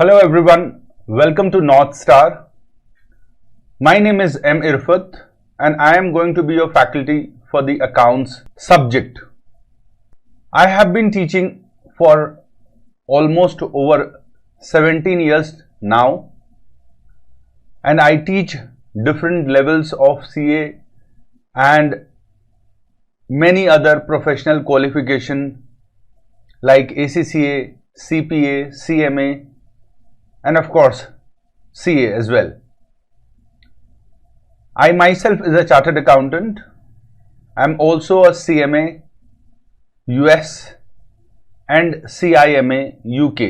Hello everyone, welcome to North Star. My name is M. Irfat and I am going to be your faculty for the accounts subject. I have been teaching for almost over 17 years now and I teach different levels of CA and many other professional qualification like ACCA, CPA, CMA and of course CA as well. I myself is a chartered accountant. I am also a CMA US and CIMA UK.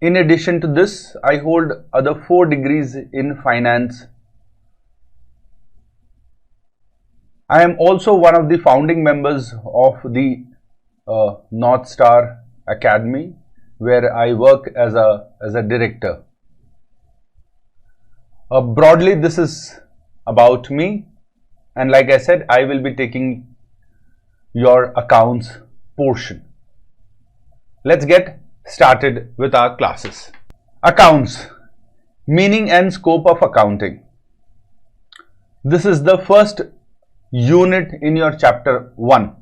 In addition to this, I hold other 4 degrees in finance. I am also one of the founding members of the North Star Academy, where I work as a director. Broadly, this is about me, and like I said, I will be taking your accounts portion. Let's get started with our classes. Accounts, meaning and scope of accounting. This is the first unit in your chapter 1.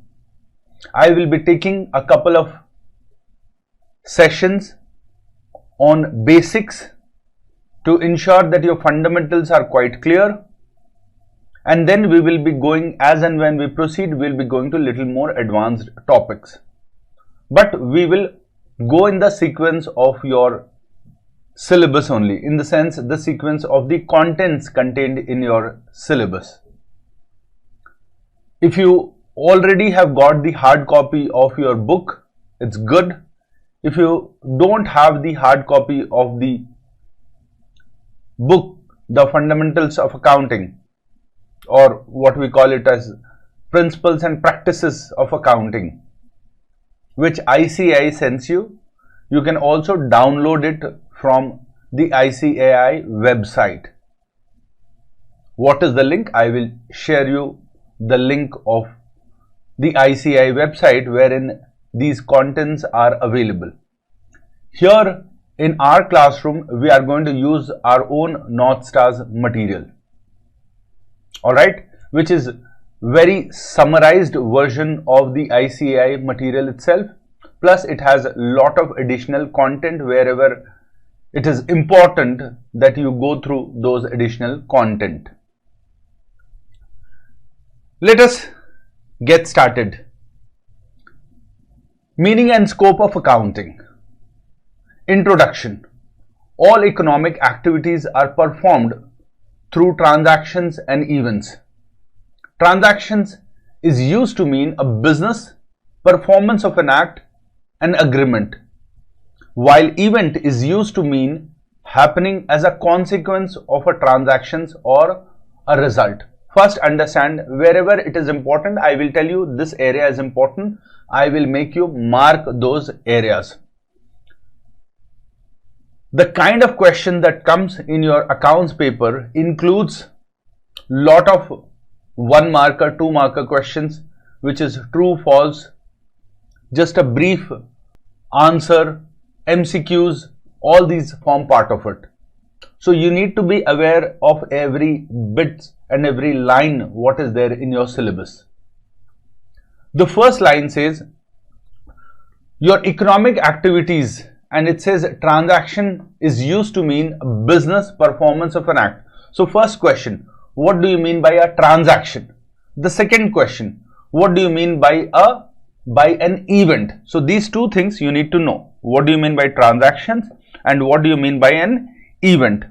I will be taking a couple of sessions on basics to ensure that your fundamentals are quite clear, and then we will be going, as and when we proceed, we will be going to little more advanced topics, but we will go in the sequence of your syllabus only, in the sense the sequence of the contents contained in your syllabus. If you already have got the hard copy of your book, it's good. If you don't have the hard copy of the book, the fundamentals of accounting, or what we call it as principles and practices of accounting, which ICAI sends you, you can also download it from the ICAI website. What is the link? I will share you the link of the ICAI website wherein these contents are available. Here in our classroom, we are going to use our own North Stars material, alright, which is very summarized version of the ICAI material itself, plus it has a lot of additional content wherever it is important that you go through those additional content. Let us get started. Meaning and scope of accounting. Introduction. All economic activities are performed through transactions and events. Transactions is used to mean a business, performance of an act, an agreement, while event is used to mean happening as a consequence of a transactions or a result. First, understand wherever it is important, I will tell you this area is important. I will make you mark those areas. The kind of question that comes in your accounts paper includes lot of 1 marker, 2 marker questions, which is true, false, just a brief answer, MCQs, all these form part of it. So you need to be aware of every bit and every line what is there in your syllabus. The first line says your economic activities, and it says transaction is used to mean business, performance of an act. So first question, what do you mean by a transaction? The second question, what do you mean by an event? So these two things you need to know. What do you mean by transactions and what do you mean by an event?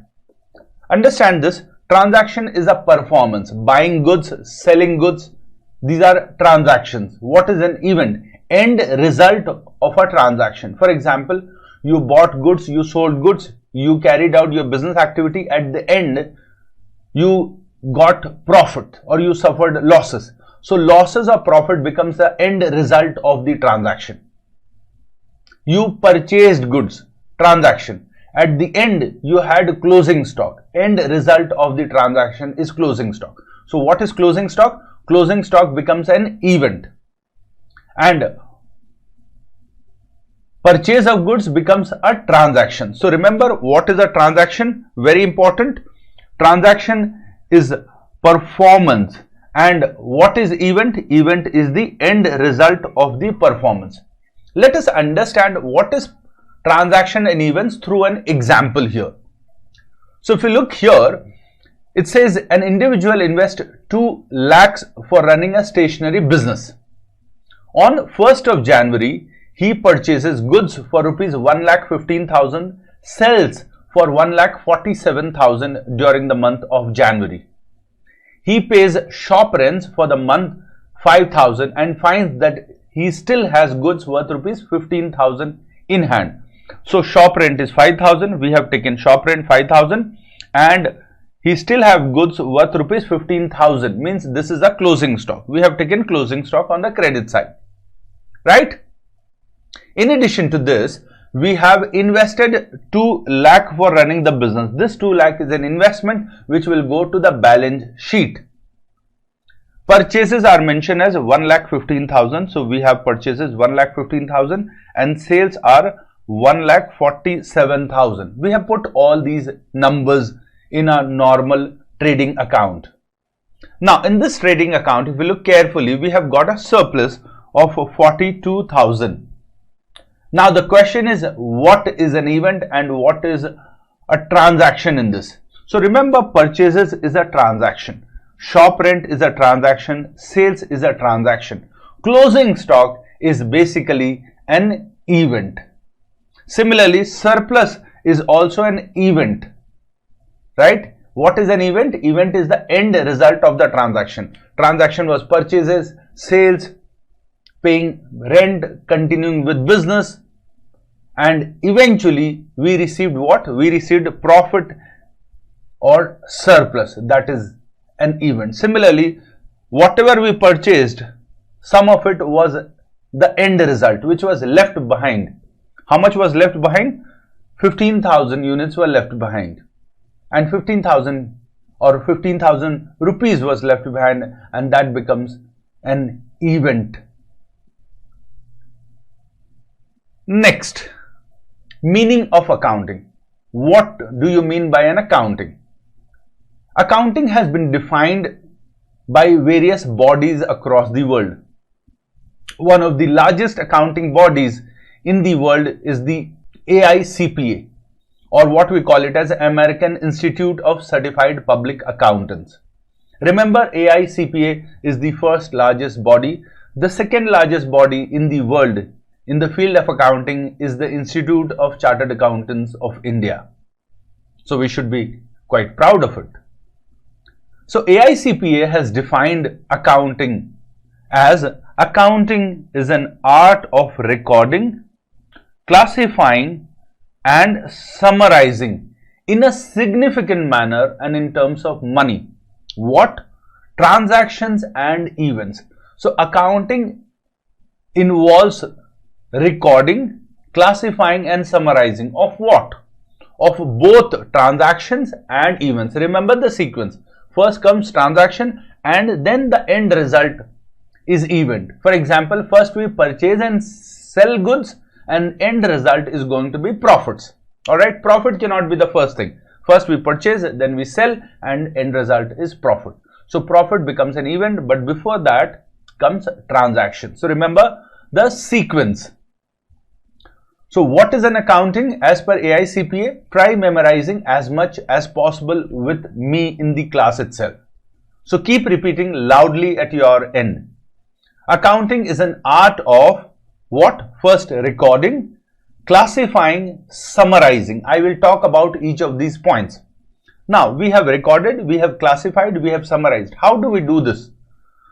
Understand this, transaction is a performance, buying goods, selling goods, these are transactions. What is an event? End result of a transaction. For example, you bought goods, you sold goods, you carried out your business activity, at the end you got profit or you suffered losses. So losses or profit becomes the end result of the transaction. You purchased goods, transaction. At the end you had closing stock. End result of the transaction is closing stock. So what is closing stock? Closing stock becomes an event. And Purchase of goods becomes a transaction. So remember, what is a transaction? Very important. Transaction is performance, and what is event? Event is the end result of the performance. Let us understand what is transaction and events through an example here. So if you look here, it says an individual invests 2 lakhs for running a stationery business. On 1st of January, he purchases goods for rupees 1,15,000, sells for 1,47,000 during the month of January. He pays shop rents for the month 5,000 and finds that he still has goods worth rupees 15,000 in hand. So shop rent is 5,000. We have taken shop rent 5,000 and he still have goods worth rupees 15,000, means this is a closing stock. We have taken closing stock on the credit side, right? In addition to this, we have invested 2 lakh for running the business. This 2 lakh is an investment which will go to the balance sheet. Purchases are mentioned as 1,15,000. So we have purchases 1,15,000 and sales are 1,47,000. We have put all these numbers in a normal trading account. Now in this trading account, if we look carefully, we have got a surplus of 42,000. Now the question is, what is an event and what is a transaction in this? So remember, purchases is a transaction, shop rent is a transaction, sales is a transaction, closing stock is basically an event. Similarly, surplus is also an event, right? What is an event? Event is the end result of the transaction. Transaction was purchases, sales, paying rent, continuing with business, and eventually we received what? We received profit or surplus. That is an event. Similarly, whatever we purchased, some of it was the end result which was left behind. How much was left behind? 15,000 units were left behind, and 15,000 or 15,000 rupees was left behind, and that becomes an event. Next, meaning of accounting. What do you mean by an accounting? Accounting has been defined by various bodies across the world. One of the largest accounting bodies in the world is the AICPA, or what we call it as American Institute of Certified Public Accountants. Remember, AICPA is the first largest body. The second largest body in the world in the field of accounting is the Institute of Chartered Accountants of India. So we should be quite proud of it. So AICPA has defined accounting as accounting is an art of recording, classifying and summarizing in a significant manner and in terms of money what? Transactions and events. So accounting involves recording, classifying and summarizing of what? Of both transactions and events. Remember the sequence. First comes transaction and then the end result is event. For example, first we purchase and sell goods and end result is going to be profits. Alright, profit cannot be the first thing. First we purchase, then we sell, and end result is profit. So profit becomes an event, but before that comes transaction. So remember the sequence. So what is an accounting? As per AICPA, try memorizing as much as possible with me in the class itself. So keep repeating loudly at your end. Accounting is an art of what? First recording, classifying, summarizing. I will talk about each of these points. Now we have recorded, we have classified, we have summarized. How do we do this?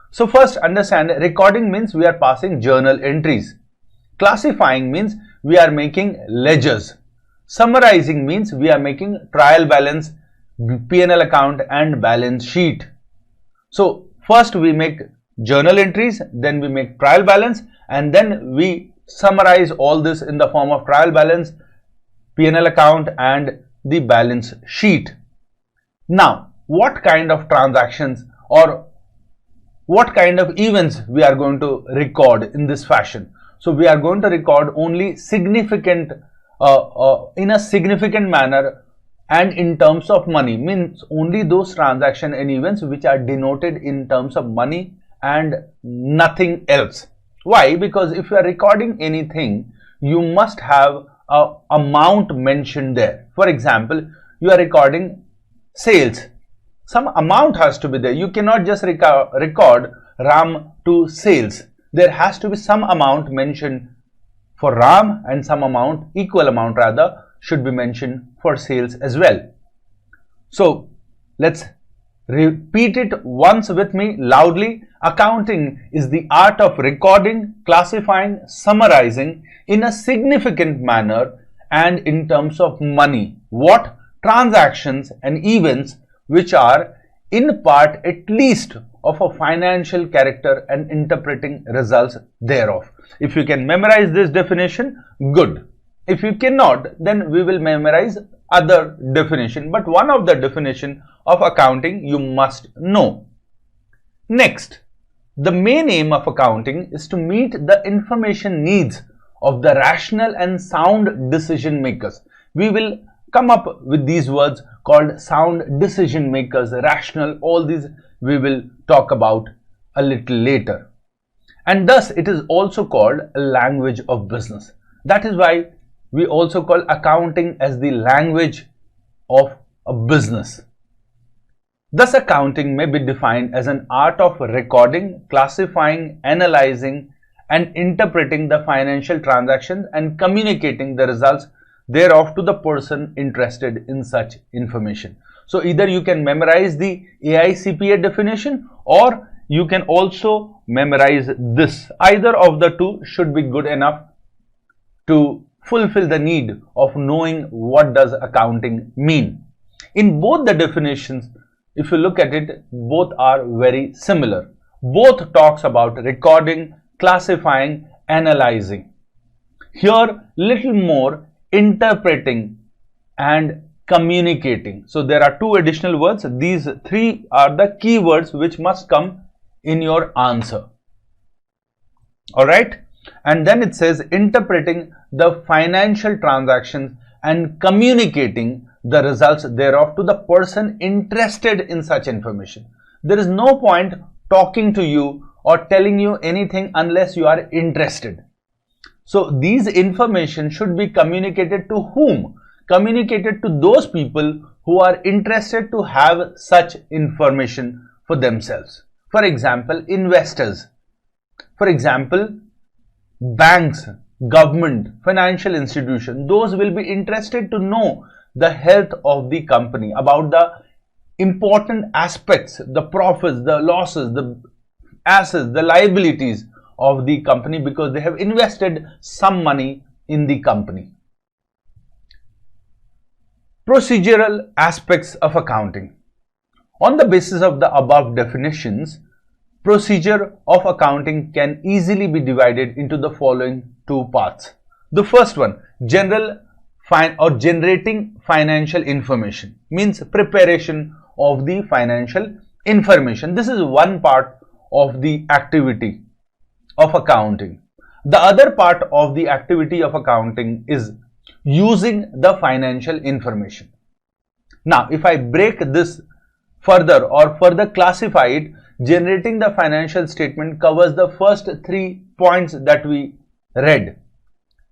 So first understand, recording means we are passing journal entries. Classifying means we are making ledgers. Summarizing means we are making trial balance, P&L account and balance sheet. So first we make journal entries, then we make trial balance, and then we summarize all this in the form of trial balance, P&L account and the balance sheet. Now, what kind of transactions or what kind of events we are going to record in this fashion? So we are going to record only significant in a significant manner and in terms of money, means only those transactions and events which are denoted in terms of money and nothing else. Why? Because if you are recording anything, you must have a amount mentioned there. For example, you are recording sales, some amount has to be there. You cannot just record RAM to sales. There has to be some amount mentioned for RAM and some amount, equal amount rather, should be mentioned for sales as well. So let's repeat it once with me loudly. Accounting is the art of recording, classifying, summarizing in a significant manner and in terms of money what transactions and events which are in part at least of a financial character and interpreting results thereof. If you can memorize this definition, good. If you cannot, then we will memorize other definition, but one of the definition of accounting you must know. Next, the main aim of accounting is to meet the information needs of the rational and sound decision makers. We will come up with these words called sound decision makers, rational, all these we will talk about a little later. And thus it is also called a language of business. That is why we also call accounting as the language of a business. Thus accounting may be defined as an art of recording, classifying, analyzing and interpreting the financial transactions and communicating the results thereof to the person interested in such information. So either you can memorize the AICPA definition or you can also memorize this. Either of the two should be good enough to fulfill the need of knowing what does accounting mean. In both the definitions, if you look at it, both are very similar. Both talks about recording, classifying, analyzing. Here little more interpreting and communicating. So there are two additional words. These three are the key words which must come in your answer. Alright, and then it says interpreting the financial transactions and communicating the results thereof to the person interested in such information. There is no point talking to you or telling you anything unless you are interested. So these information should be communicated to whom? Communicated to those people who are interested to have such information for themselves. For example, investors. For example, banks, government, financial institution. Those will be interested to know the health of the company, about the important aspects, the profits, the losses, the assets, the liabilities of the company, because they have invested some money in the company. Procedural aspects of accounting. On the basis of the above definitions, procedure of accounting can easily be divided into the following two parts. The first one, generating financial information, means preparation of the financial information. This is one part of the activity of accounting. The other part of the activity of accounting is using the financial information. Now, if I break this further or further classify it, generating the financial statement covers the first 3 points that we read: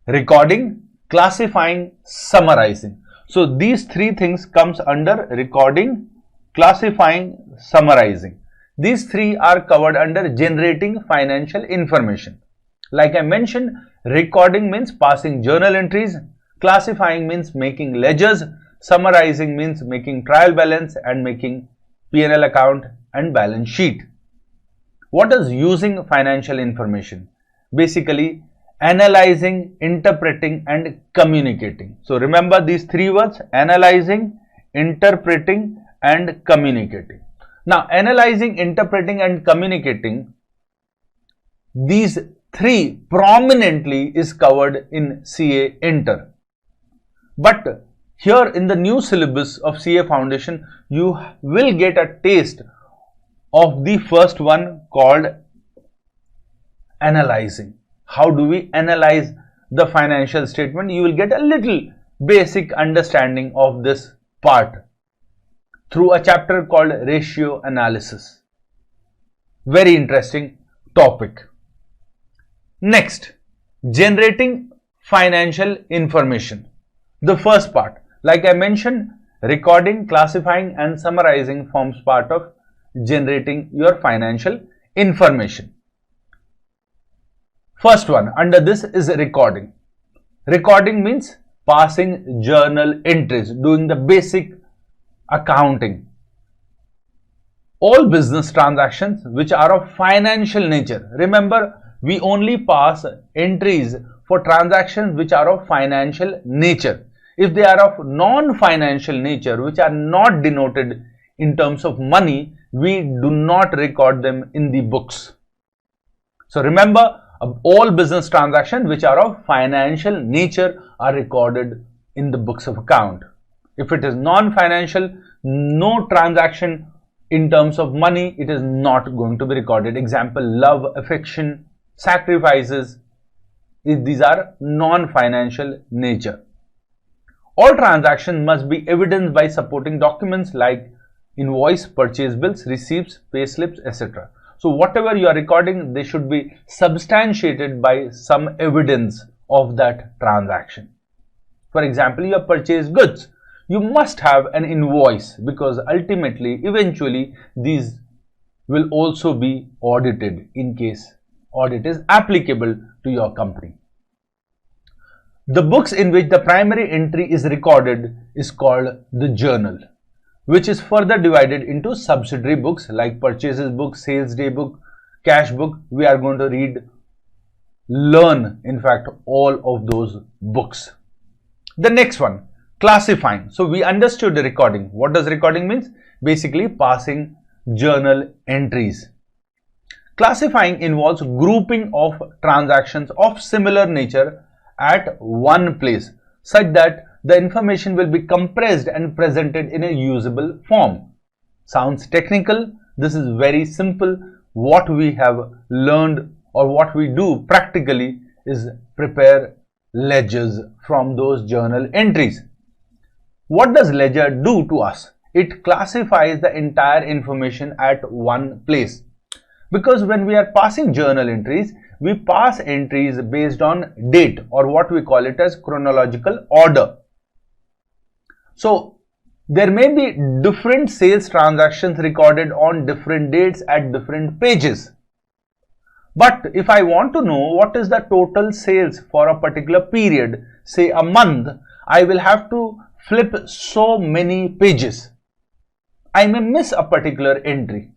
recording, classifying, summarizing. So these 3 things comes under recording, classifying, summarizing. These 3 are covered under generating financial information. Like I mentioned, recording means passing journal entries, classifying means making ledgers, summarizing means making trial balance and making P&L account and balance sheet. What is using financial information? Basically, analyzing, interpreting and communicating. So remember these 3 words: analyzing, interpreting and communicating. Now, analyzing, interpreting and communicating, these 3 prominently is covered in CA Inter. But here in the new syllabus of CA Foundation, you will get a taste of the first one called analyzing. how do we analyze the financial statement, you will get a little basic understanding of this part through a chapter called ratio analysis. Very interesting topic. Next, generating financial information. The first part, like I mentioned, recording, classifying and summarizing forms part of generating your financial information. First one under this is recording. Recording means passing journal entries, doing the basic accounting. All business transactions which are of financial nature. Remember, we only pass entries for transactions which are of financial nature. If they are of non-financial nature, which are not denoted in terms of money, we do not record them in the books. So remember, all business transactions which are of financial nature are recorded in the books of account. If it is non-financial, no transaction in terms of money, it is not going to be recorded. Example, love, affection, sacrifices, these are non-financial nature. All transactions must be evidenced by supporting documents like invoice, purchase bills, receipts, pay slips, etc. So whatever you are recording, they should be substantiated by some evidence of that transaction. For example, you have purchased goods. You must have an invoice, because ultimately, eventually, these will also be audited in case audit is applicable to your company. The books in which the primary entry is recorded is called the journal, which is further divided into subsidiary books like purchases book, sales day book, cash book. We are going to learn in fact all of those books. The next one, classifying. So we understood the recording. What does recording means? Basically passing journal entries. Classifying involves grouping of transactions of similar nature at one place, such that the information will be compressed and presented in a usable form. Sounds technical. This is very simple. What we have learned or what we do practically is prepare ledgers from those journal entries. What does ledger do to us? It classifies the entire information at one place. Because when we are passing journal entries, we pass entries based on date, or what we call it as chronological order. So there may be different sales transactions recorded on different dates at different pages. But if I want to know what is the total sales for a particular period, say a month, I will have to flip so many pages. I may miss a particular entry.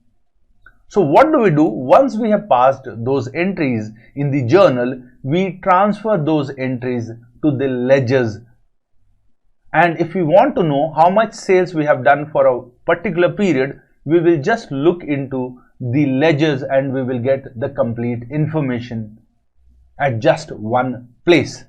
So what do we do? Once we have passed those entries in the journal, we transfer those entries to the ledgers. And if we want to know how much sales we have done for a particular period, we will just look into the ledgers and we will get the complete information at just one place.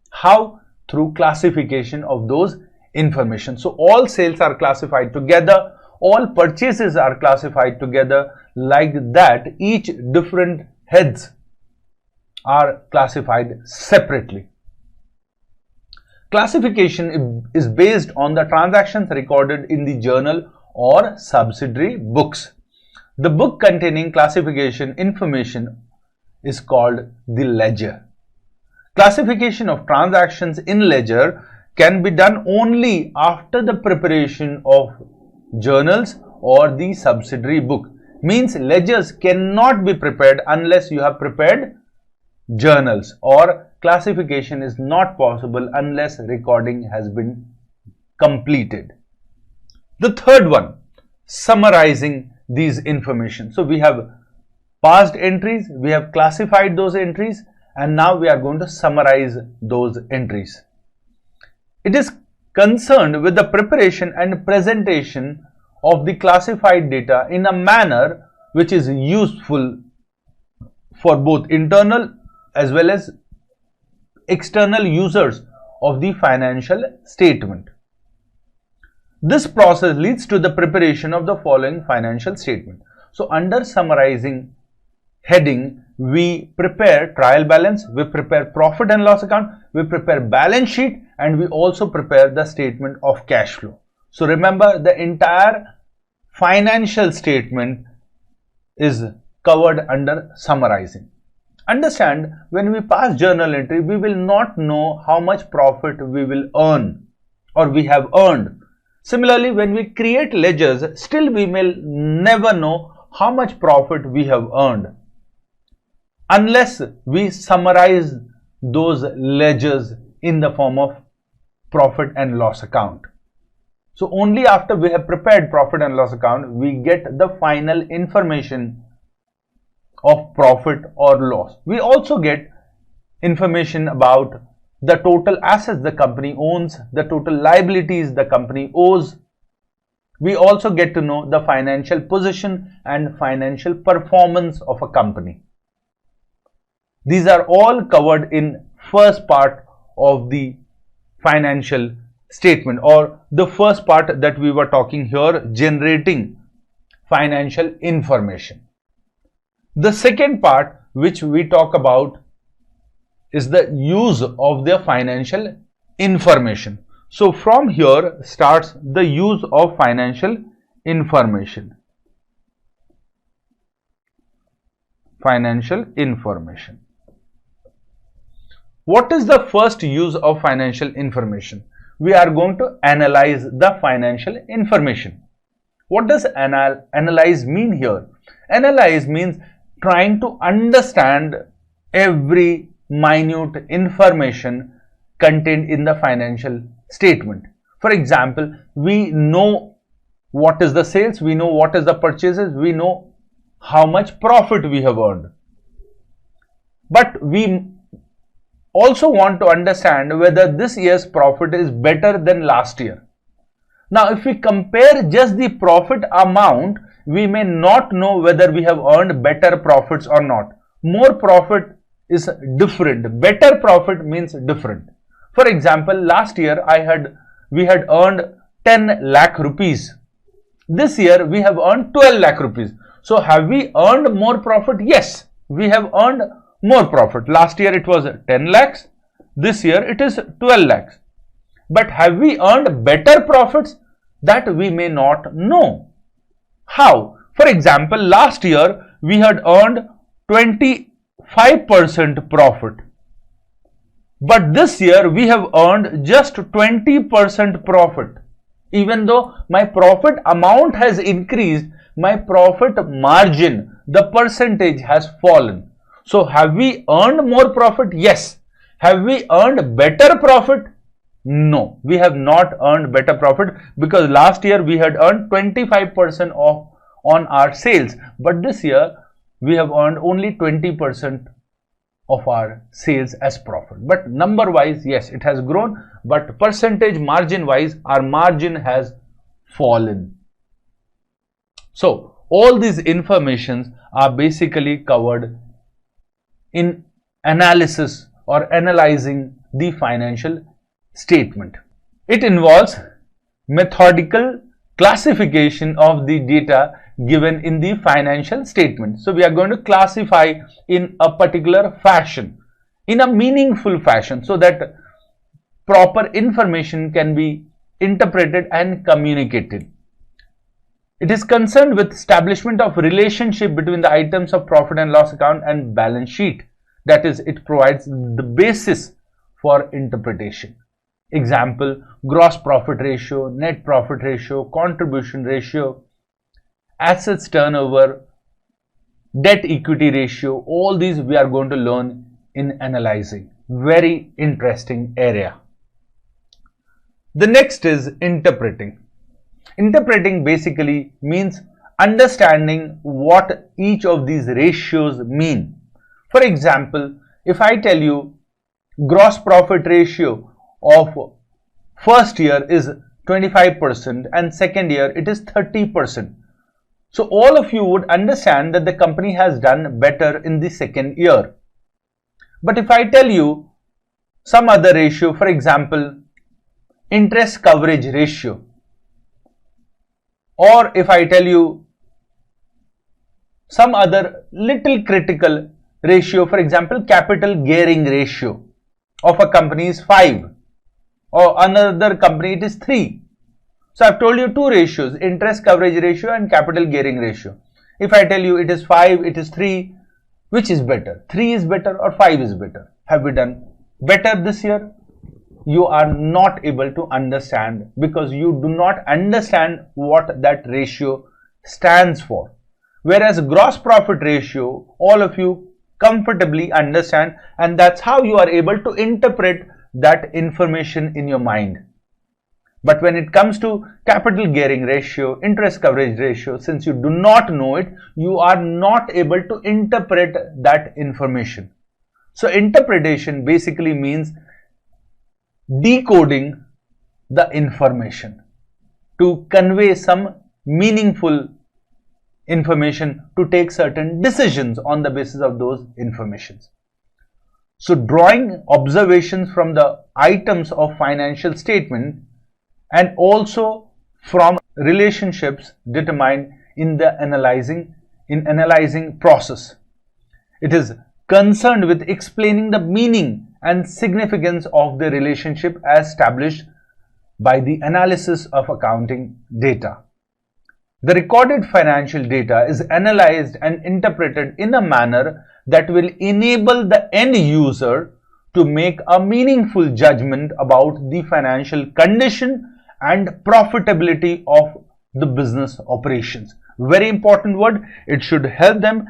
How? Through classification of those information. So all sales are classified together, all purchases are classified together. Like that, each different heads are classified separately. Classification is based on the transactions recorded in the journal or subsidiary books. The book containing classification information is called the ledger. Classification of transactions in ledger can be done only after the preparation of journals or the subsidiary book. Means ledgers cannot be prepared unless you have prepared journals, or classification is not possible unless recording has been completed. The third one, summarizing these information. So we have passed entries, we have classified those entries, and now we are going to summarize those entries. It is concerned with the preparation and presentation of the classified data in a manner which is useful for both internal as well as external users of the financial statement. This process leads to the preparation of the following financial statement. So under summarizing heading, we prepare trial balance, we prepare profit and loss account, we prepare balance sheet, and we also prepare the statement of cash flow. So remember, the entire financial statement is covered under summarizing. Understand, when we pass journal entry, we will not know how much profit we will earn or we have earned. Similarly, when we create ledgers, still we may never know how much profit we have earned unless we summarize those ledgers in the form of profit and loss account. So only after we have prepared profit and loss account, we get the final information of profit or loss. We also get information about the total assets the company owns, the total liabilities the company owes. We also get to know the financial position and financial performance of a company. These are all covered in first part of the financial statement, or the first part that we were talking here, generating financial information. The second part which we talk about is the use of the financial information. So from here starts the use of financial information. Financial information. What is the first use of financial information? We are going to analyze the financial information. What does analyze mean here? Analyze means trying to understand every minute information contained in the financial statement. For example, we know what is the sales, we know what is the purchases, we know how much profit we have earned. But we also want to understand whether this year's profit is better than last year. Now, if we compare just the profit amount, we may not know whether we have earned better profits or not. More profit is different. Better profit means different. For example, last year we had earned 10 lakh rupees. This year we have earned 12 lakh rupees. So have we earned more profit? Yes, we have earned more profit. Last year it was 10 lakhs. This year it is 12 lakhs. But have we earned better profits? That we may not know. How? For example, last year we had earned 25% profit. But this year we have earned just 20% profit. Even though my profit amount has increased, my profit margin, the percentage has fallen. So have we earned more profit? Yes. Have we earned better profit? No, we have not earned better profit, because last year we had earned 25% on our sales, but this year we have earned only 20% of our sales as profit. But number wise, yes, it has grown, but percentage margin wise, our margin has fallen. So all these informations are basically covered in analysis or analyzing the financial statement. It involves methodical classification of the data given in the financial statement. So we are going to classify in a particular fashion, in a meaningful fashion, so that proper information can be interpreted and communicated. It is concerned with establishment of relationship between the items of profit and loss account and balance sheet. That is, it provides the basis for interpretation. Example, gross profit ratio, net profit ratio, contribution ratio, assets turnover, debt equity ratio. All these we are going to learn in analyzing. Very interesting area. The next is interpreting. Interpreting basically means understanding what each of these ratios mean. For example, if I tell you gross profit ratio of first year is 25% and second year it is 30%. So all of you would understand that the company has done better in the second year. But if I tell you some other ratio, for example, interest coverage ratio, or if I tell you some other little critical ratio, for example, capital gearing ratio of a company is 5, or another company it is 3. So I've told you two ratios, interest coverage ratio and capital gearing ratio. If I tell you it is 5, it is 3, which is better? 3 is better or 5 is better? Have we done better this year? You are not able to understand because you do not understand what that ratio stands for. Whereas gross profit ratio, all of you comfortably understand, and that's how you are able to interpret that information in your mind. But when it comes to capital gearing ratio, interest coverage ratio, since you do not know it, you are not able to interpret that information. So interpretation basically means decoding the information to convey some meaningful information, to take certain decisions on the basis of those informations. So drawing observations from the items of financial statement and also from relationships determined in the analyzing process. It is concerned with explaining the meaning and significance of the relationship as established by the analysis of accounting data. The recorded financial data is analyzed and interpreted in a manner that will enable the end user to make a meaningful judgment about the financial condition and profitability of the business operations. Very important word. It should help them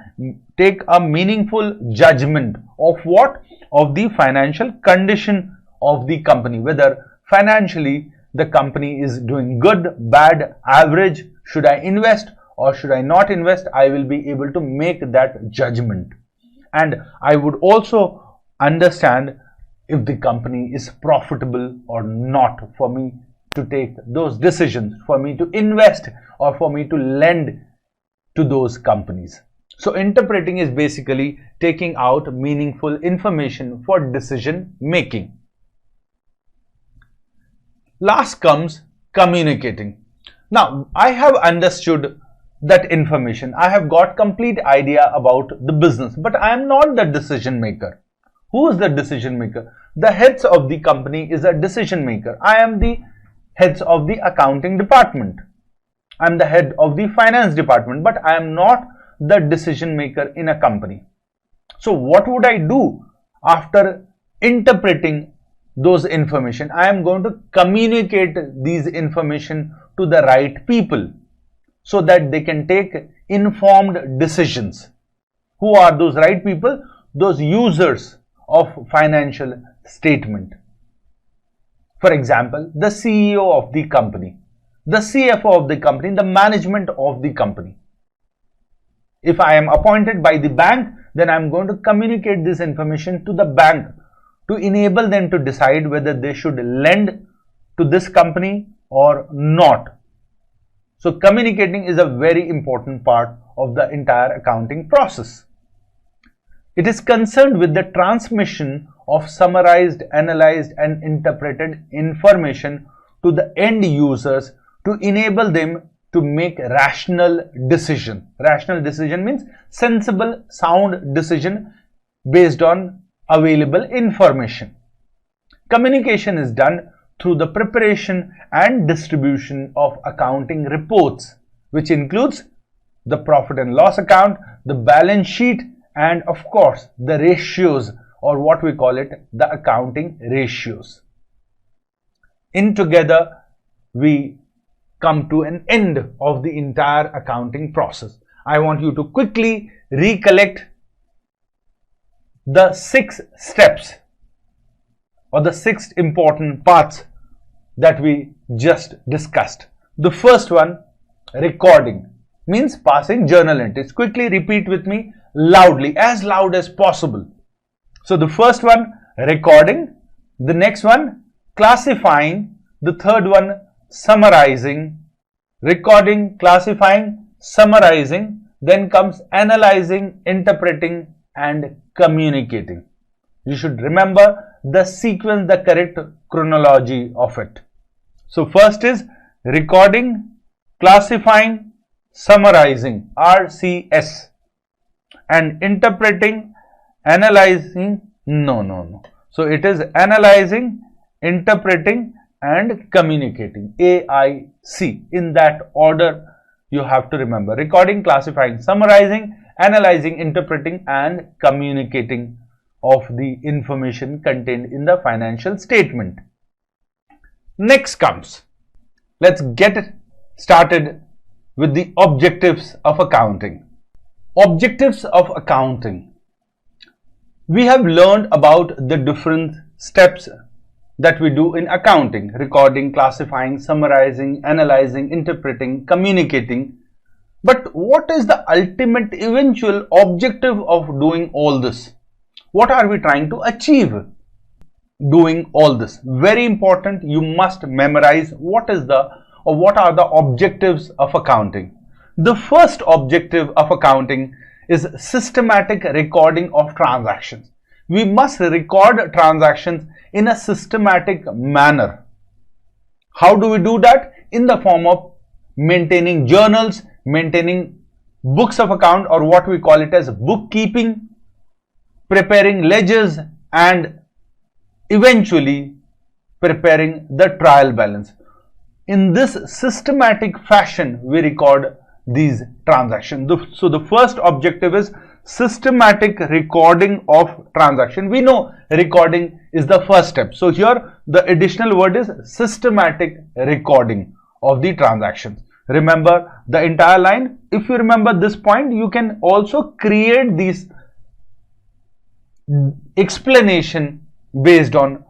take a meaningful judgment of what? Of the financial condition of the company, whether financially the company is doing good, bad, average, should I invest or should I not invest. I will be able to make that judgment, and I would also understand if the company is profitable or not for me to take those decisions, for me to invest or for me to lend to those companies. So interpreting is basically taking out meaningful information for decision making. Last comes communicating. Now I have understood that information, I have got complete idea about the business, but I am not the decision maker. Who is the decision maker? The heads of the company is a decision maker. I am the heads of the accounting department. I am the head of the finance department, but I am not the decision maker in a company. So what would I do after interpreting those information? I am going to communicate these information to the right people so that they can take informed decisions. Who are those right people? Those users of financial statement. For example, the CEO of the company, the CFO of the company, the management of the company. If I am appointed by the bank, then I am going to communicate this information to the bank to enable them to decide whether they should lend to this company or not. So communicating is a very important part of the entire accounting process. It is concerned with the transmission of summarized, analyzed and interpreted information to the end users to enable them to make rational decision. Rational decision means sensible, sound decision based on available information. Communication is done through the preparation and distribution of accounting reports, which includes the profit and loss account, the balance sheet, and of course the ratios, or what we call it, the accounting ratios. In together we come to an end of the entire accounting process. I want you to quickly recollect the 6 steps or the 6 important parts that we just discussed. The first one, recording, means passing journal entries. Quickly repeat with me loudly, as loud as possible. So the first one, recording. The next one, classifying. The third one, summarizing. Recording, classifying, summarizing. Then comes analyzing, interpreting and communicating. You should remember the sequence, the correct chronology of it. So first is recording, classifying, summarizing, RCS, and interpreting, Analyzing, no. So it is analyzing, interpreting and communicating, AIC. In that order you have to remember: recording, classifying, summarizing, analyzing, interpreting and communicating of the information contained in the financial statement. Next comes, let's get started with the objectives of accounting. Objectives of accounting. We have learned about the different steps that we do in accounting: recording, classifying, summarizing, analyzing, interpreting, communicating. But what is the ultimate eventual objective of doing all this? What are we trying to achieve doing all this? Very important, you must memorize what are the objectives of accounting. The first objective of accounting is systematic recording of transactions. We must record transactions in a systematic manner. How do we do that? In the form of maintaining journals, maintaining books of account, or what we call it as bookkeeping, preparing ledgers and eventually preparing the trial balance. In this systematic fashion we record these transactions. So the first objective is systematic recording of transaction. We know recording is the first step. So here the additional word is systematic recording of the transactions. Remember the entire line. If you remember this point, you can also create these explanation based on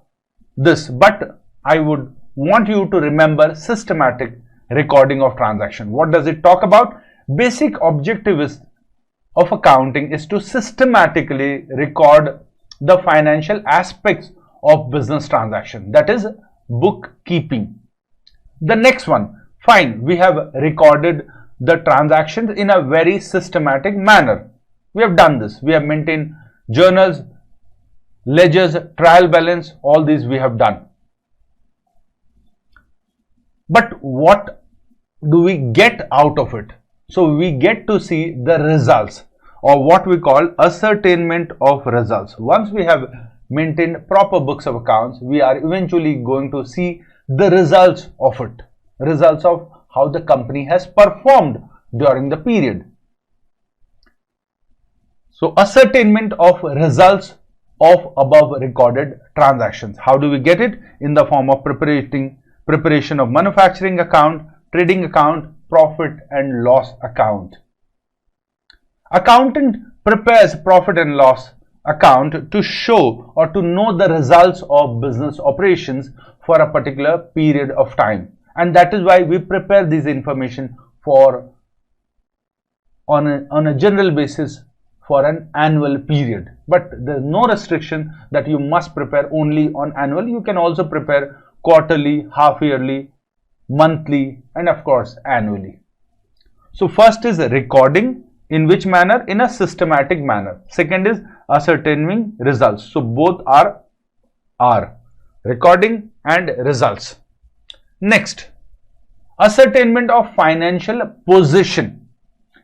this, but I would want you to remember systematic recording of transaction. What does it talk about? Basic objective of accounting is to systematically record the financial aspects of business transaction, that is bookkeeping. The next one, fine, we have recorded the transactions in a very systematic manner. We have done this. We have maintained journals, ledgers, trial balance, all these we have done. But what do we get out of it? So we get to see the results, or what we call ascertainment of results. Once we have maintained proper books of accounts, we are eventually going to see the results of it, results of how the company has performed during the period. So ascertainment of results of above recorded transactions. How do we get it? In the form of preparation of manufacturing account, trading account, profit and loss account. Accountant prepares profit and loss account to show or to know the results of business operations for a particular period of time, and that is why we prepare this information for on a general basis for an annual period. But there is no restriction that you must prepare only on annual. You can also prepare quarterly, half yearly, monthly and of course annually. So first is recording. In which manner? In a systematic manner. Second is ascertaining results. So both are recording and results. Next, ascertainment of financial position.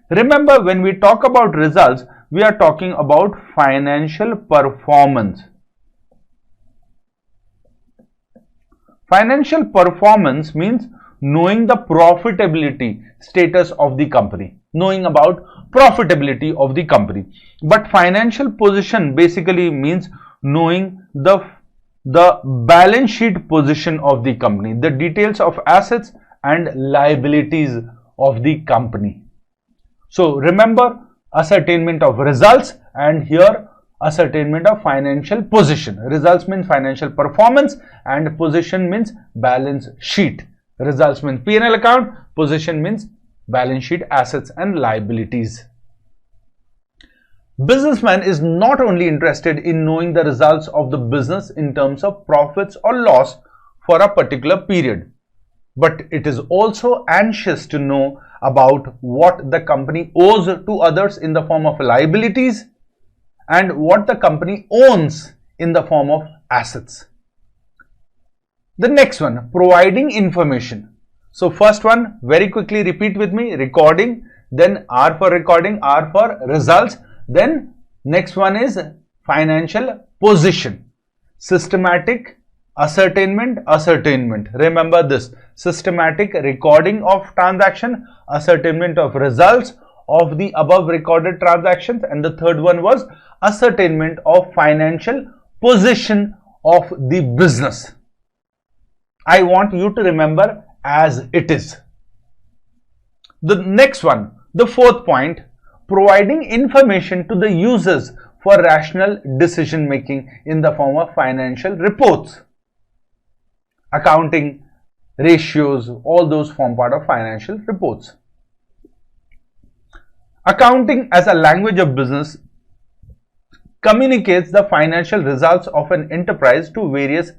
Remember, when we talk about results, we are talking about financial performance. Financial performance means knowing the profitability status of the company, knowing about profitability of the company. But financial position basically means knowing the balance sheet position of the company, the details of assets and liabilities of the company. So remember, ascertainment of results, and here ascertainment of financial position. Results means financial performance and position means balance sheet. Results means P&L account, position means balance sheet, assets and liabilities. Businessman is not only interested in knowing the results of the business in terms of profits or loss for a particular period, but it is also anxious to know about what the company owes to others in the form of liabilities and what the company owns in the form of assets. The next one, providing information. So first one, very quickly repeat with me: recording, then R for recording, R for results, then next one is financial position. Systematic ascertainment. Remember this: systematic recording of transaction, ascertainment of results of the above recorded transactions, and the third one was ascertainment of financial position of the business. I want you to remember as it is. The next one, the fourth point, providing information to the users for rational decision making in the form of financial reports. Accounting, ratios, all those form part of financial reports. Accounting as a language of business communicates the financial results of an enterprise to various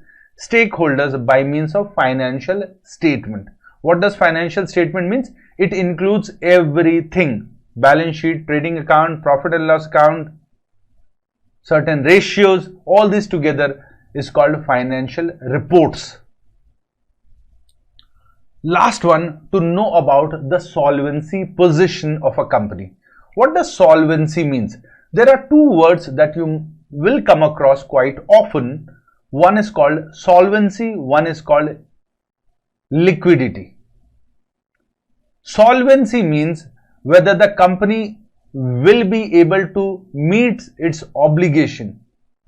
stakeholders by means of financial statement. What does financial statement means? It includes everything: balance sheet, trading account, profit and loss account, certain ratios. All this together is called financial reports. Last one, to know about the solvency position of a company. What does solvency means? There are two words that you will come across quite often. One is called solvency, one is called liquidity. Solvency means whether the company will be able to meet its obligation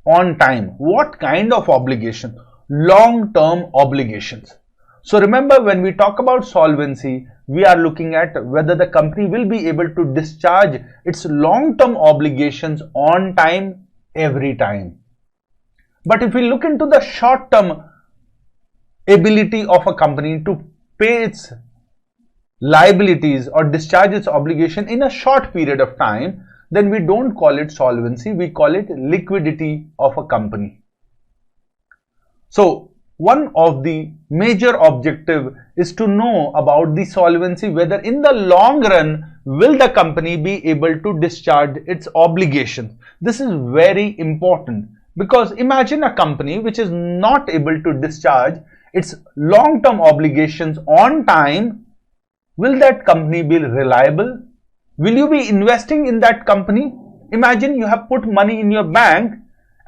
on time. What kind of obligation? Long-term obligations. So remember, when we talk about solvency, we are looking at whether the company will be able to discharge its long-term obligations on time, every time. But if we look into the short-term ability of a company to pay its liabilities or discharge its obligation in a short period of time, then we don't call it solvency, we call it liquidity of a company. So one of the major objective is to know about the solvency, whether in the long run will the company be able to discharge its obligations. This is very important, because imagine a company which is not able to discharge its long-term obligations on time. Will that company be reliable? Will you be investing in that company? Imagine you have put money in your bank,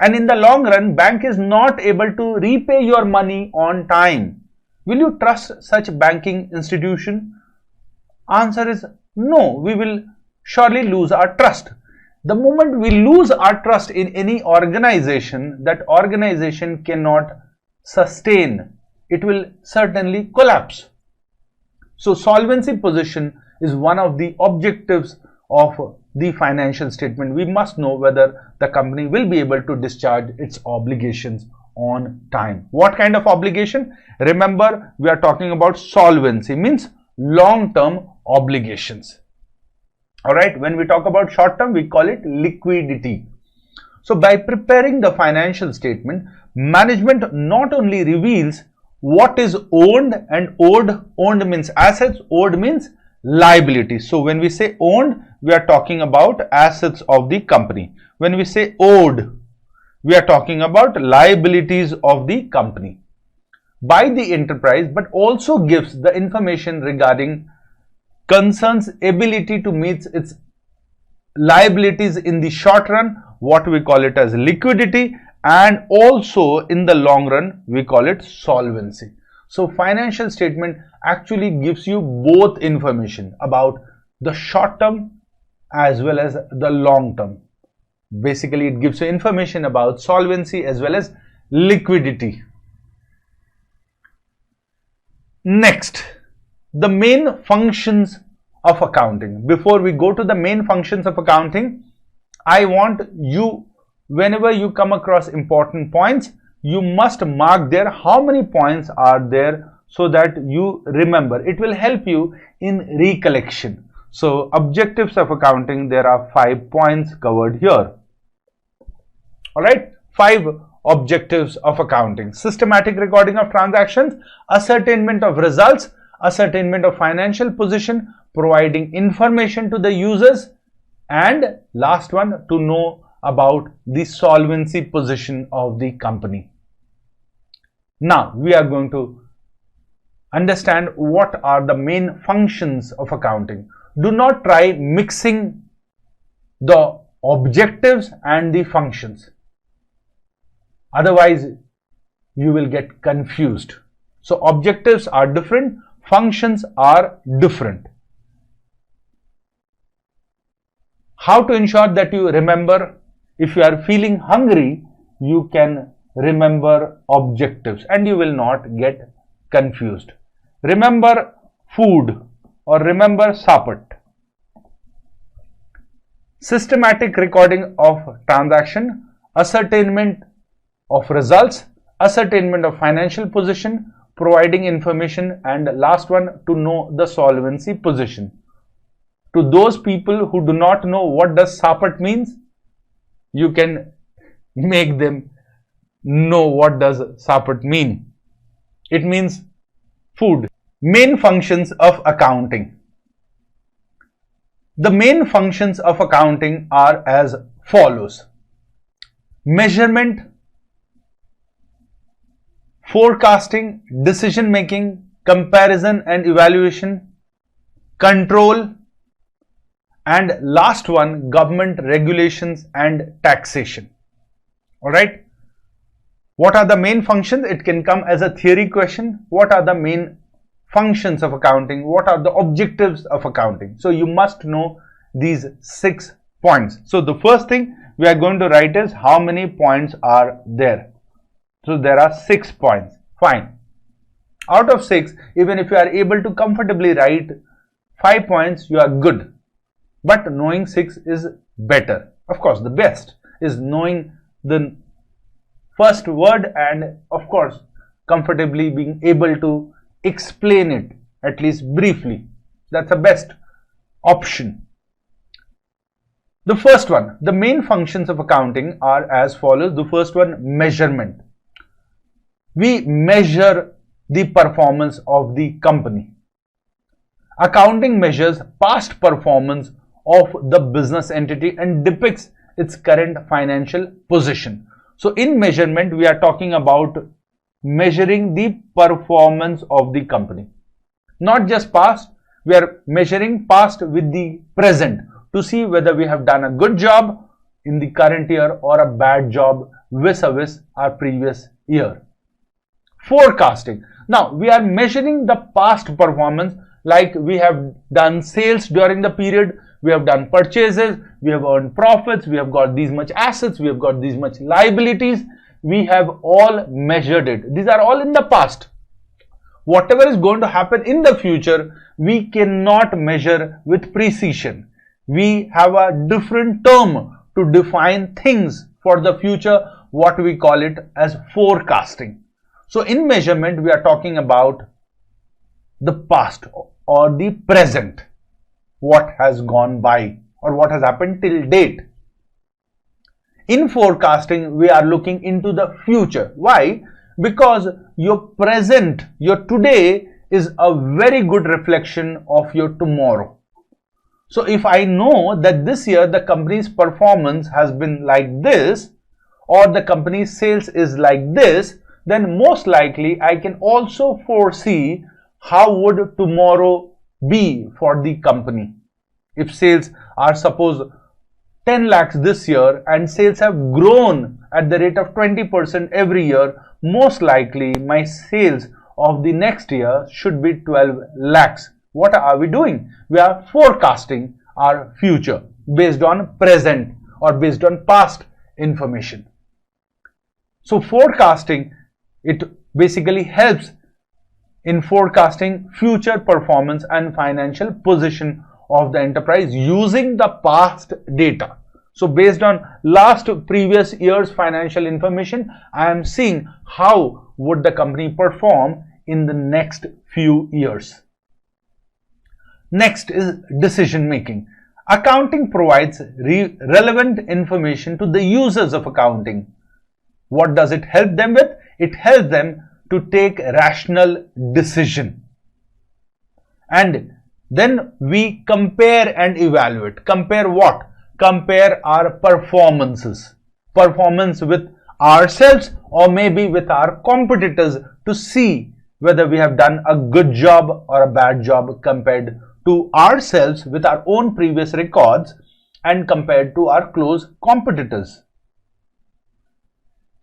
and in the long run, bank is not able to repay your money on time. Will you trust such banking institution? Answer is no. We will surely lose our trust. The moment we lose our trust in any organization, that organization cannot sustain. It will certainly collapse. So solvency position is one of the objectives of the financial statement. We must know whether the company will be able to discharge its obligations on time. What kind of obligation? Remember, we are talking about solvency, means long-term obligations. Alright, when we talk about short-term, we call it liquidity. So by preparing the financial statement, management not only reveals what is owned and owed. Owned means assets, owed means liabilities. So when we say owned, we are talking about assets of the company. When we say owed, we are talking about liabilities of the company by the enterprise, but also gives the information regarding concerns ability to meet its liabilities in the short run, what we call it as liquidity, and also in the long run we call it solvency. So financial statement actually gives you both information about the short term as well as the long term. Basically, it gives you information about solvency as well as liquidity. Next, the main functions of accounting. Before we go to the main functions of accounting, I want you, whenever you come across important points, you must mark there how many points are there, so that you remember. It will help you in recollection. So objectives of accounting, there are 5 points covered here. Alright, 5 objectives of accounting: systematic recording of transactions, ascertainment of results, ascertainment of financial position, providing information to the users, and last one, to know about the solvency position of the company. Now we are going to understand what are the main functions of accounting. Do not try mixing the objectives and the functions. Otherwise, you will get confused. So objectives are different, functions are different. How to ensure that you remember? If you are feeling hungry, you can remember objectives and you will not get confused. Remember food or remember SAPAT. Systematic recording of transaction, ascertainment of results, ascertainment of financial position, providing information, and last one, to know the solvency position. To those people who do not know what does SAPAT means, you can make them know what does SAPAT mean. It means food. Main functions of accounting. The main functions of accounting are as follows: measurement, forecasting, decision making, comparison and evaluation, control, and last one, government regulations and taxation. All right. What are the main functions? It can come as a theory question. What are the main functions of accounting? What are the objectives of accounting? So you must know these 6 points. So the first thing we are going to write is how many points are there. So there are 6 points. Fine. Out of 6, even if you are able to comfortably write 5 points, you are good. But knowing 6 is better. Of course, the best is knowing the first word and of course comfortably being able to explain it at least briefly. That's the best option. The first one, the main functions of accounting are as follows. The first one, measurement. We measure the performance of the company. Accounting measures past performance of the business entity and depicts its current financial position. So in measurement, we are talking about measuring the performance of the company. Not just past, we are measuring past with the present to see whether we have done a good job in the current year or a bad job vis-a-vis our previous year. Forecasting. Now, we are measuring the past performance, like we have done sales during the period, we have done purchases, we have earned profits, we have got these much assets, we have got these much liabilities. We have all measured it. These are all in the past. Whatever is going to happen in the future, we cannot measure with precision. We have a different term to define things for the future, what we call it as forecasting. So in measurement, we are talking about the past or the present, what has gone by or what has happened till date. In forecasting, we are looking into the future. Why? Because your present, your today is a very good reflection of your tomorrow. So if I know that this year the company's performance has been like this, or the company's sales is like this, then most likely I can also foresee how would tomorrow be for the company. If sales are suppose 10 lakhs this year and sales have grown at the rate of 20% every year, most likely my sales of the next year should be 12 lakhs. What are we doing? We are forecasting our future based on present or based on past information. So forecasting, it basically helps in forecasting future performance and financial position of the enterprise using the past data. So based on previous year's financial information, I am seeing how would the company perform in the next few years. Next is decision making. Accounting provides relevant information to the users of accounting. What does it help them with? It helps them to take rational decision. And then we compare and evaluate. Compare what? Compare our performances. Performance with ourselves or maybe with our competitors to see whether we have done a good job or a bad job compared to ourselves with our own previous records and compared to our close competitors.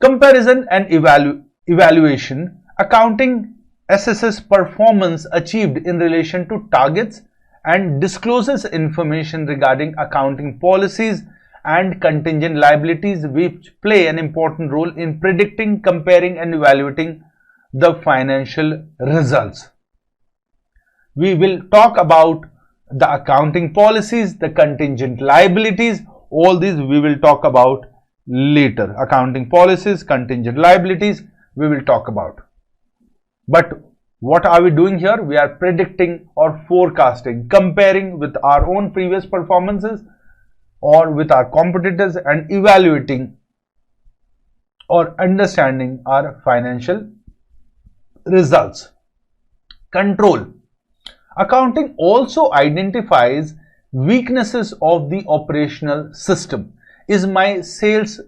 Comparison and evaluation. Accounting assesses performance achieved in relation to targets and discloses information regarding accounting policies and contingent liabilities, which play an important role in predicting, comparing, and evaluating the financial results. We will talk about the accounting policies, the contingent liabilities. All these we will talk about later. Accounting policies, contingent liabilities, we will talk about. But what are we doing here? We are predicting or forecasting, comparing with our own previous performances or with our competitors, and evaluating or understanding our financial results. Control. Accounting also identifies weaknesses of the operational system. Is my sales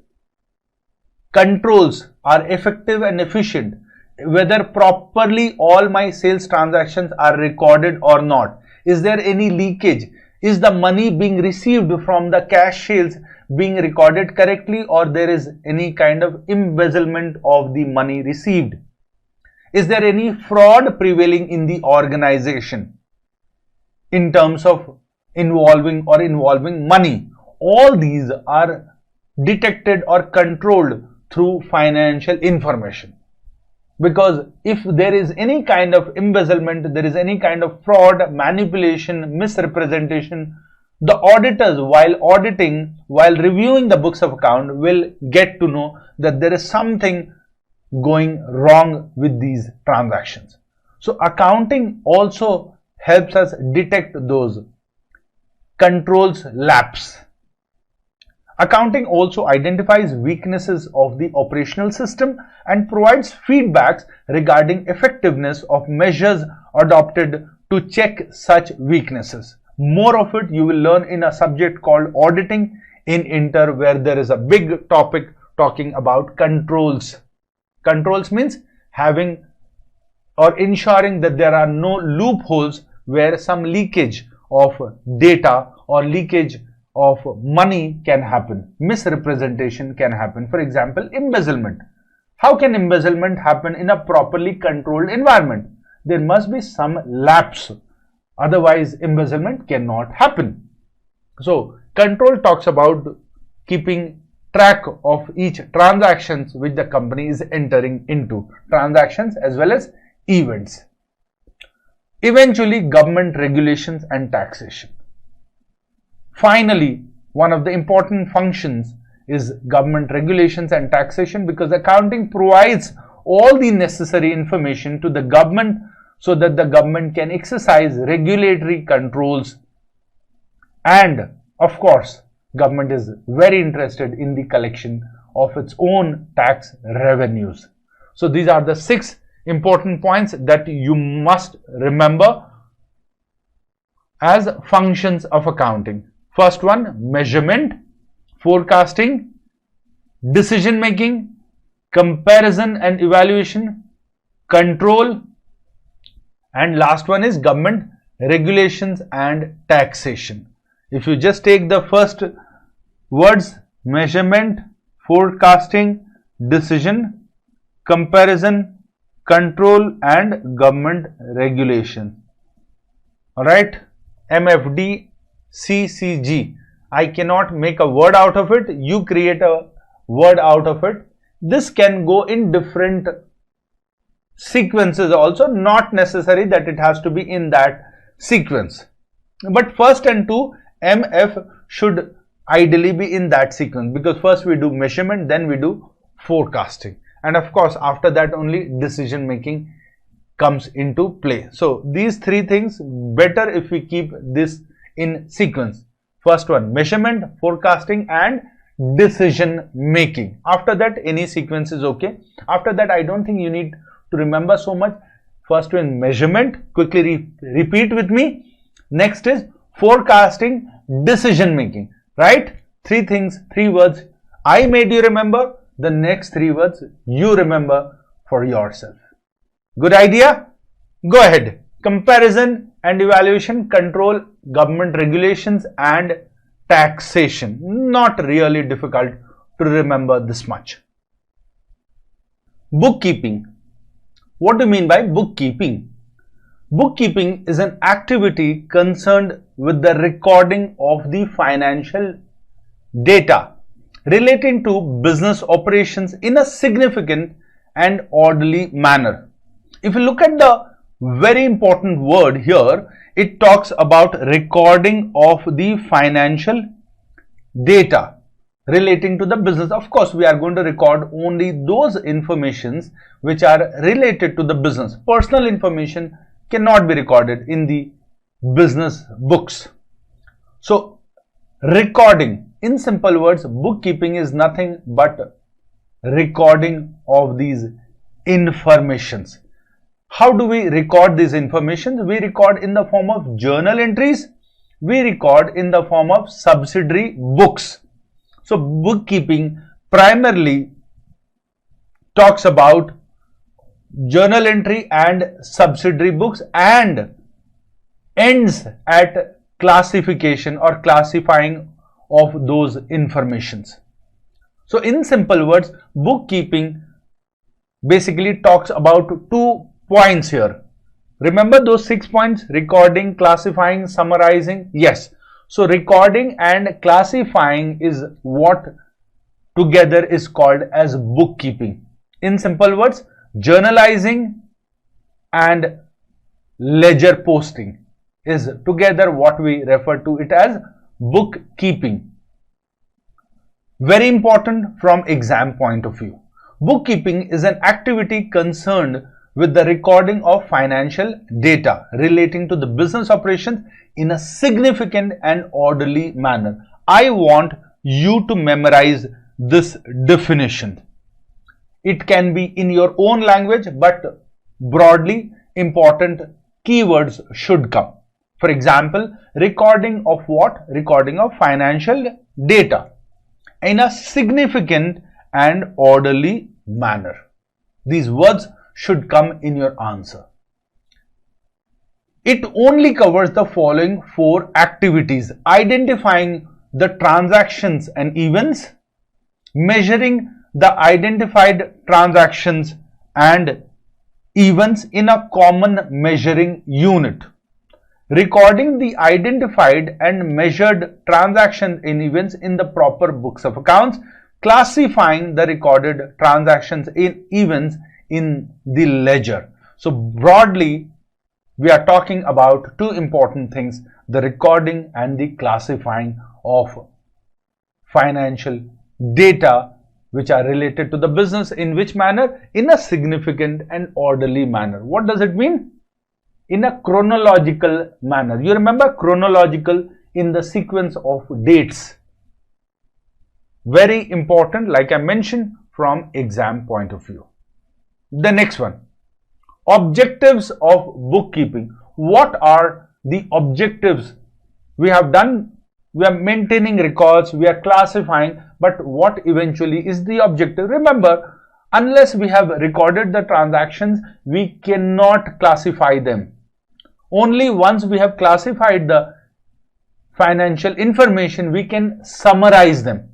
controls are effective and efficient? Whether properly all my sales transactions are recorded or not? Is there any leakage? Is the money being received from the cash sales being recorded correctly, or there is any kind of embezzlement of the money received? Is there any fraud prevailing in the organization in terms of involving money? All these are detected or controlled through financial information. Because if there is any kind of embezzlement, there is any kind of fraud, manipulation, misrepresentation, the auditors, while auditing, while reviewing the books of account, will get to know that there is something going wrong with these transactions. So accounting also helps us detect those controls lapse. Accounting also identifies weaknesses of the operational system and provides feedbacks regarding effectiveness of measures adopted to check such weaknesses. More of it you will learn in a subject called auditing in Inter, where there is a big topic talking about controls. Controls means having or ensuring that there are no loopholes where some leakage of data or leakage of money can happen, misrepresentation can happen. For example, embezzlement. How can embezzlement happen in a properly controlled environment? There must be some lapse, otherwise embezzlement cannot happen. So control talks about keeping track of each transactions which the company is entering into, transactions as well as events. Eventually, government regulations and taxation. Finally, one of the important functions is government regulations and taxation, because accounting provides all the necessary information to the government so that the government can exercise regulatory controls, and of course government is very interested in the collection of its own tax revenues. So these are the 6 important points that you must remember as functions of accounting. First one, measurement, forecasting, decision making, comparison and evaluation, control, and last one is government regulations and taxation. If you just take the first words, measurement, forecasting, decision, comparison, control, and government regulation. Alright, MFD, CCG. I cannot make a word out of it. You create a word out of it. This can go in different sequences also, not necessary that it has to be in that sequence. But first and 2, MF should ideally be in that sequence, because first we do measurement, then we do forecasting, and of course after that only decision making comes into play. So these 3 things, better if we keep this in sequence. First one, measurement, forecasting, and decision making. After that, any sequence is okay. After that, I don't think you need to remember so much. First one, measurement, quickly repeat with me. Next is forecasting, decision making, right? 3 things, 3 words I made you remember. The next 3 words you remember for yourself. Good idea? Go ahead. Comparison and evaluation, control, government regulations, and taxation. Not really difficult to remember this much. Bookkeeping. What do you mean by bookkeeping? Bookkeeping is an activity concerned with the recording of the financial data relating to business operations in a significant and orderly manner. If you look at the very important word here, it talks about recording of the financial data relating to the business. Of course, we are going to record only those informations which are related to the business. Personal information cannot be recorded in the business books. So, recording, in simple words, bookkeeping is nothing but recording of these informations. How do we record these information? We record in the form of journal entries. We record in the form of subsidiary books. So, bookkeeping primarily talks about journal entry and subsidiary books and ends at classification or classifying of those informations. So, in simple words, bookkeeping basically talks about 2 points here. Remember those 6 points: recording, classifying, summarizing? Yes. So, recording and classifying is what together is called as bookkeeping. In simple words, journalizing and ledger posting is together what we refer to it as bookkeeping. Very important from exam point of view. Bookkeeping is an activity concerned with the recording of financial data relating to the business operations in a significant and orderly manner. I want you to memorize this definition. It can be in your own language, but broadly important keywords should come. For example, recording of what? Recording of financial data in a significant and orderly manner. These words should come in your answer. It only covers the following 4 activities: identifying the transactions and events, measuring the identified transactions and events in a common measuring unit, recording the identified and measured transactions and events in the proper books of accounts, classifying the recorded transactions and events in the ledger. So broadly, we are talking about 2 important things: the recording and the classifying of financial data which are related to the business. In which manner? In a significant and orderly manner. What does it mean? In a chronological manner. You remember chronological in the sequence of dates. Very important, like I mentioned, from exam point of view. The next one, objectives of bookkeeping. What are the objectives? We have done, we are maintaining records, we are classifying, but what eventually is the objective? Remember, unless we have recorded the transactions, we cannot classify them. Only once we have classified the financial information, we can summarize them.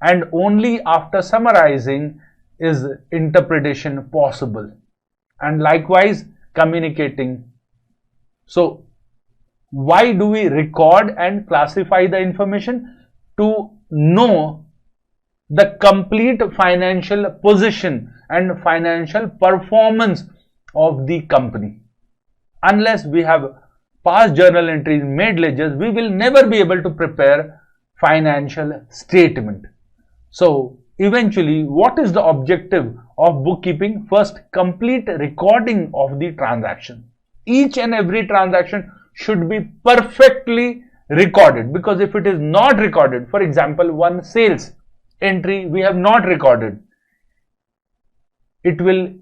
And only after summarizing is interpretation possible, and likewise communicating. So why do we record and classify the information? To know the complete financial position and financial performance of the company. Unless we have past journal entries, made ledgers, we will never be able to prepare financial statement. So eventually, what is the objective of bookkeeping? First, complete recording of the transaction. Each and every transaction should be perfectly recorded, because if it is not recorded, for example, one sales entry we have not recorded, it will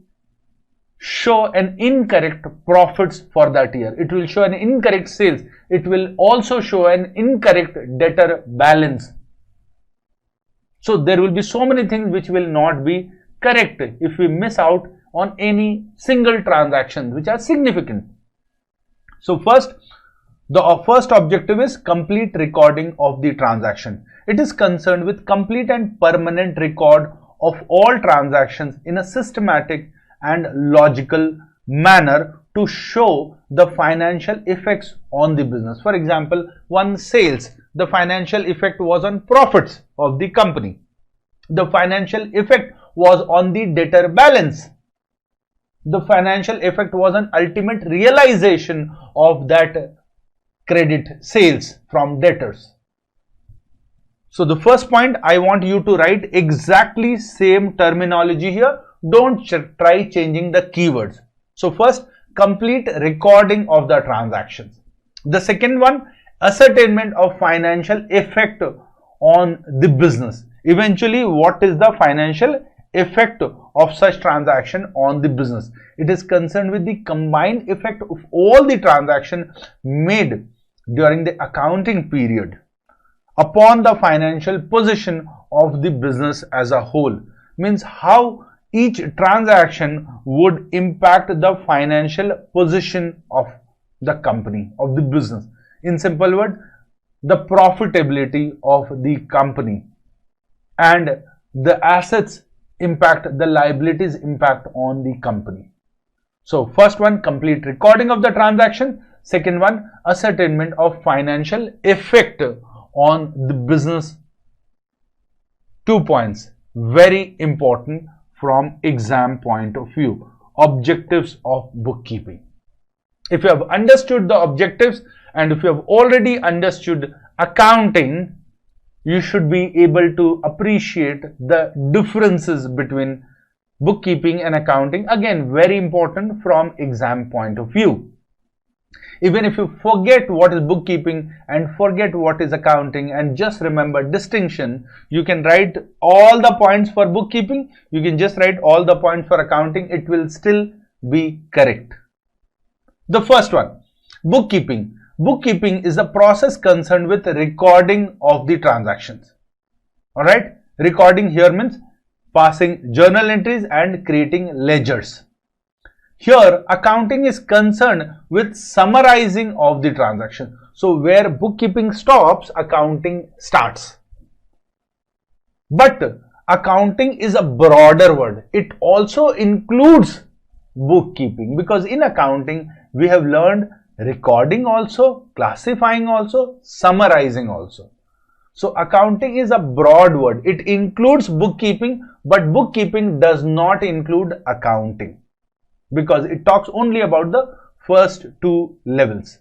show an incorrect profits for that year. It will show an incorrect sales. It will also show an incorrect debtor balance. So there will be so many things which will not be correct if we miss out on any single transaction which are significant. So first, the first objective is complete recording of the transaction. It is concerned with complete and permanent record of all transactions in a systematic and logical manner to show the financial effects on the business. For example, one sales, the financial effect was on profits of the company. The financial effect was on the debtor balance. The financial effect was an ultimate realization of that credit sales from debtors. So the first point, I want you to write exactly same terminology here. Don't try changing the keywords. So first, complete recording of the transactions. The second one, ascertainment of financial effect on the business. Eventually, what is the financial effect of such transaction on the business? It is concerned with the combined effect of all the transactions made during the accounting period upon the financial position of the business as a whole. Means how each transaction would impact the financial position of the company, of the business. In simple word, the profitability of the company, and the assets impact, the liabilities impact on the company. So first one, complete recording of the transaction. Second one, ascertainment of financial effect on the business. 2 points, very important from exam point of view. Objectives of bookkeeping. If you have understood the objectives and if you have already understood accounting, you should be able to appreciate the differences between bookkeeping and accounting. Again, very important from exam point of view. Even if you forget what is bookkeeping and forget what is accounting and just remember distinction, you can write all the points for bookkeeping, you can just write all the points for accounting, it will still be correct. The first one, bookkeeping. Bookkeeping is a process concerned with recording of the transactions. Alright, recording here means passing journal entries and creating ledgers. Here, accounting is concerned with summarizing of the transaction. So, where bookkeeping stops, accounting starts. But accounting is a broader word. It also includes bookkeeping, because in accounting, we have learned recording also, classifying also, summarizing also. So, accounting is a broad word. It includes bookkeeping, but bookkeeping does not include accounting, because it talks only about the first two levels.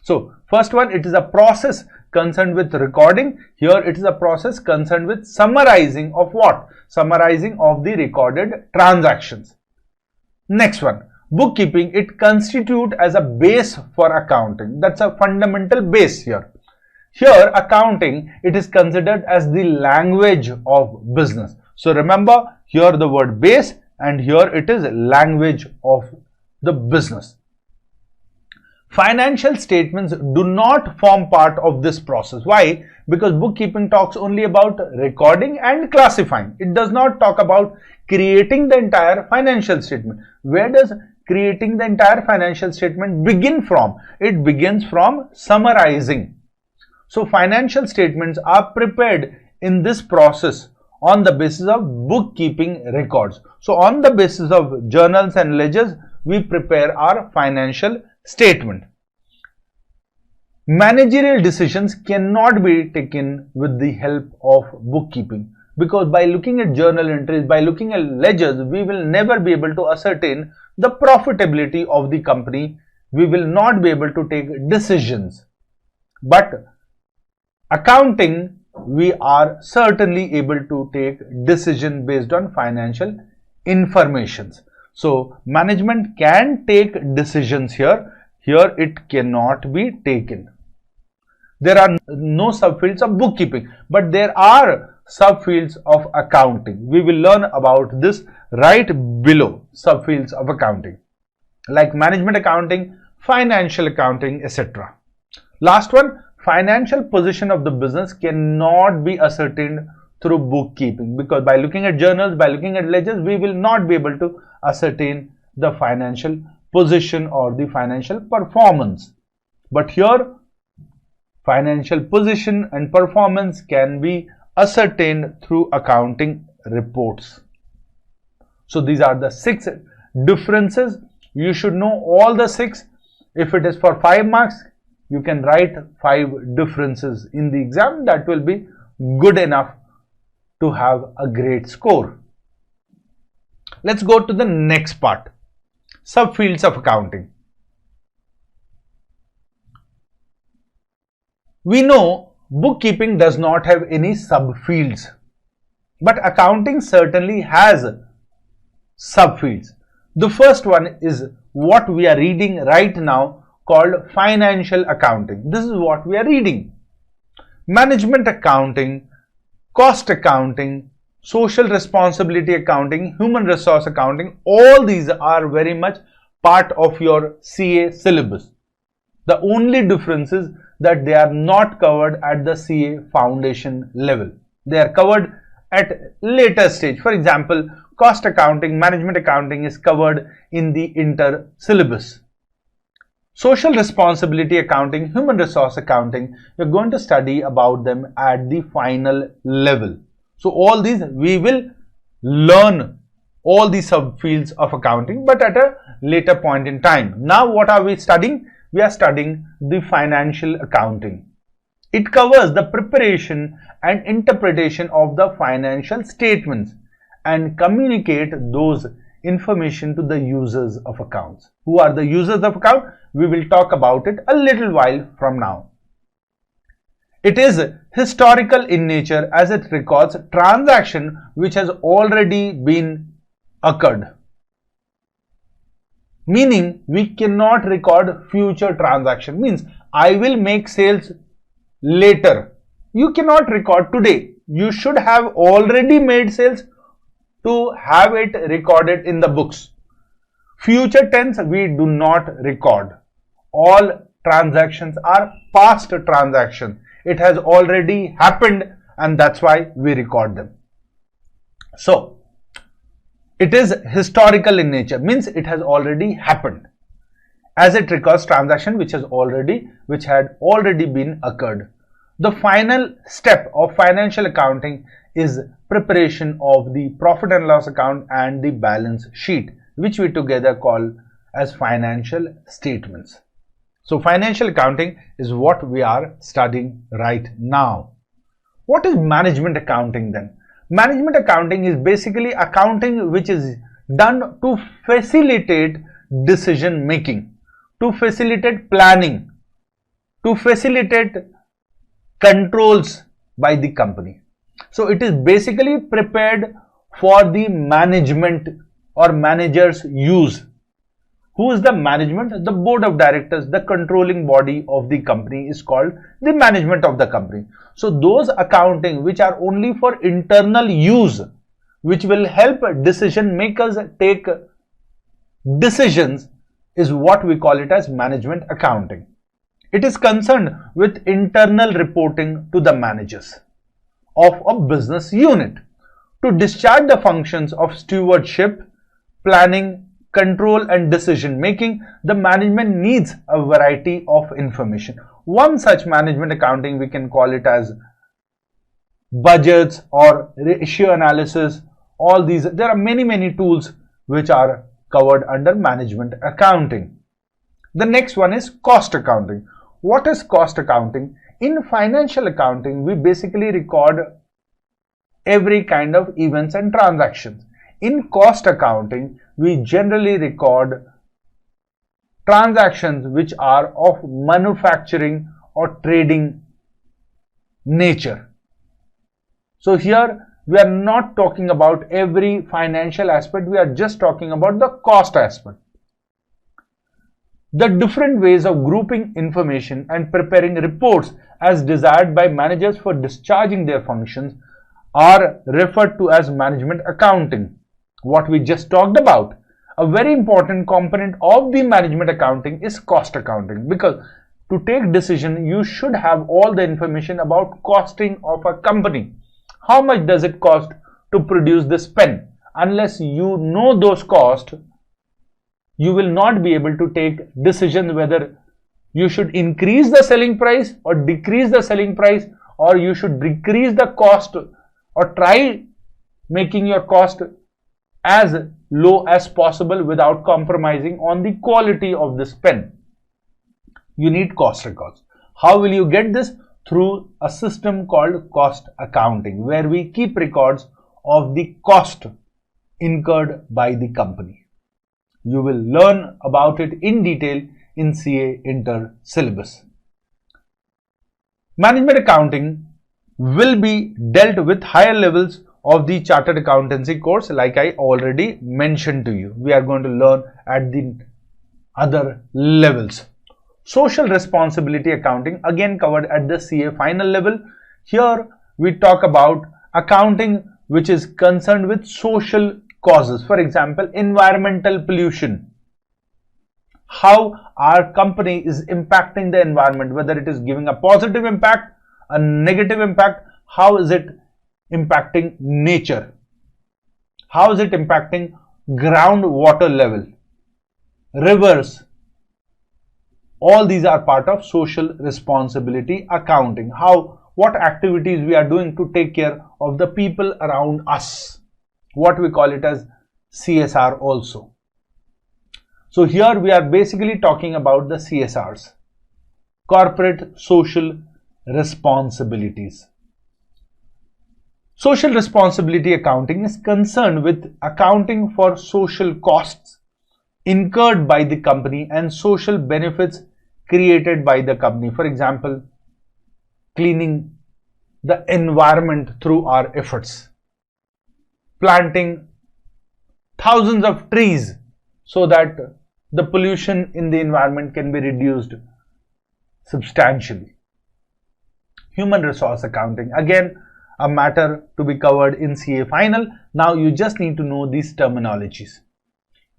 So, first one, it is a process concerned with recording. Here, it is a process concerned with summarizing of what? Summarizing of the recorded transactions. Next one, bookkeeping, it constitutes as a base for accounting. That's a fundamental base here. Here, accounting, it is considered as the language of business. So, remember here the word base, and here it is language of the business. Financial statements do not form part of this process. Why? Because bookkeeping talks only about recording and classifying. It does not talk about creating the entire financial statement. Where does creating the entire financial statement begin from? It begins from summarizing. So, financial statements are prepared in this process on the basis of bookkeeping records. So, on the basis of journals and ledgers, we prepare our financial statement. Managerial decisions cannot be taken with the help of bookkeeping, because by looking at journal entries, by looking at ledgers, we will never be able to ascertain the profitability of the company. We will not be able to take decisions. But accounting, we are certainly able to take decision based on financial informations. So, management can take decisions here. Here it cannot be taken. There are no subfields of bookkeeping, but there are subfields of accounting. We will learn about this right below subfields of accounting, like management accounting, financial accounting, etc. Last one, financial position of the business cannot be ascertained through bookkeeping, because by looking at journals, by looking at ledgers, we will not be able to ascertain the financial position or the financial performance. But here, financial position and performance can be ascertained through accounting reports. So these are the 6 differences. You should know all the 6. If it is for 5 marks, you can write 5 differences in the exam. That will be good enough to have a great score. Let's go to the next part. Subfields of accounting. We know bookkeeping does not have any subfields, but accounting certainly has subfields. The first one is what we are reading right now, called financial accounting. This is what we are reading. Management accounting, cost accounting, social responsibility accounting, human resource accounting, all these are very much part of your CA syllabus. The only difference is that they are not covered at the CA foundation level. They are covered at later stage. For example, cost accounting, management accounting is covered in the inter syllabus. Social responsibility accounting, human resource accounting, we are going to study about them at the final level. So all these we will learn all the subfields of accounting, but at a later point in time. Now what are we studying? We are studying the financial accounting. It covers the preparation and interpretation of the financial statements and communicate those information to the users of accounts. Who are the users of account? We will talk about it a little while from now. It is historical in nature as it records transaction which has already been occurred. Meaning we cannot record future transaction. Means I will make sales later. You cannot record today. You should have already made sales to have it recorded in the books. Future tense we do not record. All transactions are past transactions. It has already happened and that's why we record them. So it is historical in nature, means it has already happened, as it records transaction which had already been occurred. The final step of financial accounting is preparation of the profit and loss account and the balance sheet, which we together call as financial statements. So financial accounting is what we are studying right now. What is management accounting then? Management accounting is basically accounting which is done to facilitate decision making, to facilitate planning, to facilitate controls by the company. So it is basically prepared for the management or managers use. Who is the management? The board of directors, the controlling body of the company is called the management of the company. So those accounting which are only for internal use, which will help decision makers take decisions, is what we call it as management accounting. It is concerned with internal reporting to the managers of a business unit to discharge the functions of stewardship, planning, control and decision making. The management needs a variety of information. One such management accounting we can call it as budgets or ratio analysis. All these, there are many tools which are covered under management accounting. The next one is cost accounting. What is cost accounting? In financial accounting, we basically record every kind of events and transactions. In cost accounting, we generally record transactions which are of manufacturing or trading nature. So here we are not talking about every financial aspect, we are just talking about the cost aspect. The different ways of grouping information and preparing reports as desired by managers for discharging their functions are referred to as management accounting. What we just talked about. A very important component of the management accounting is cost accounting, because to take decision you should have all the information about costing of a company. How much does it cost to produce this pen? Unless you know those costs, you will not be able to take decision whether you should increase the selling price or decrease the selling price, or you should decrease the cost or try making your cost as low as possible without compromising on the quality of this pen. You need cost records. How will you get this? Through a system called cost accounting, where we keep records of the cost incurred by the company. You will learn about it in detail in CA Inter syllabus. Management accounting will be dealt with higher levels of the chartered accountancy course, like I already mentioned to you. We are going to learn at the other levels. Social responsibility accounting, again covered at the CA final level. Here we talk about accounting which is concerned with social causes. For example, environmental pollution. How our company is impacting the environment, whether it is giving a positive impact, a negative impact, how is it impacting nature? How is it impacting groundwater level, rivers? All these are part of social responsibility accounting. What activities we are doing to take care of the people around us. What we call it as CSR also. So here we are basically talking about the CSRs, corporate social responsibilities. Social responsibility accounting is concerned with accounting for social costs incurred by the company and social benefits created by the company. For example, cleaning the environment through our efforts, planting thousands of trees so that the pollution in the environment can be reduced substantially. Human resource accounting, again a matter to be covered in CA final. Now you just need to know these terminologies.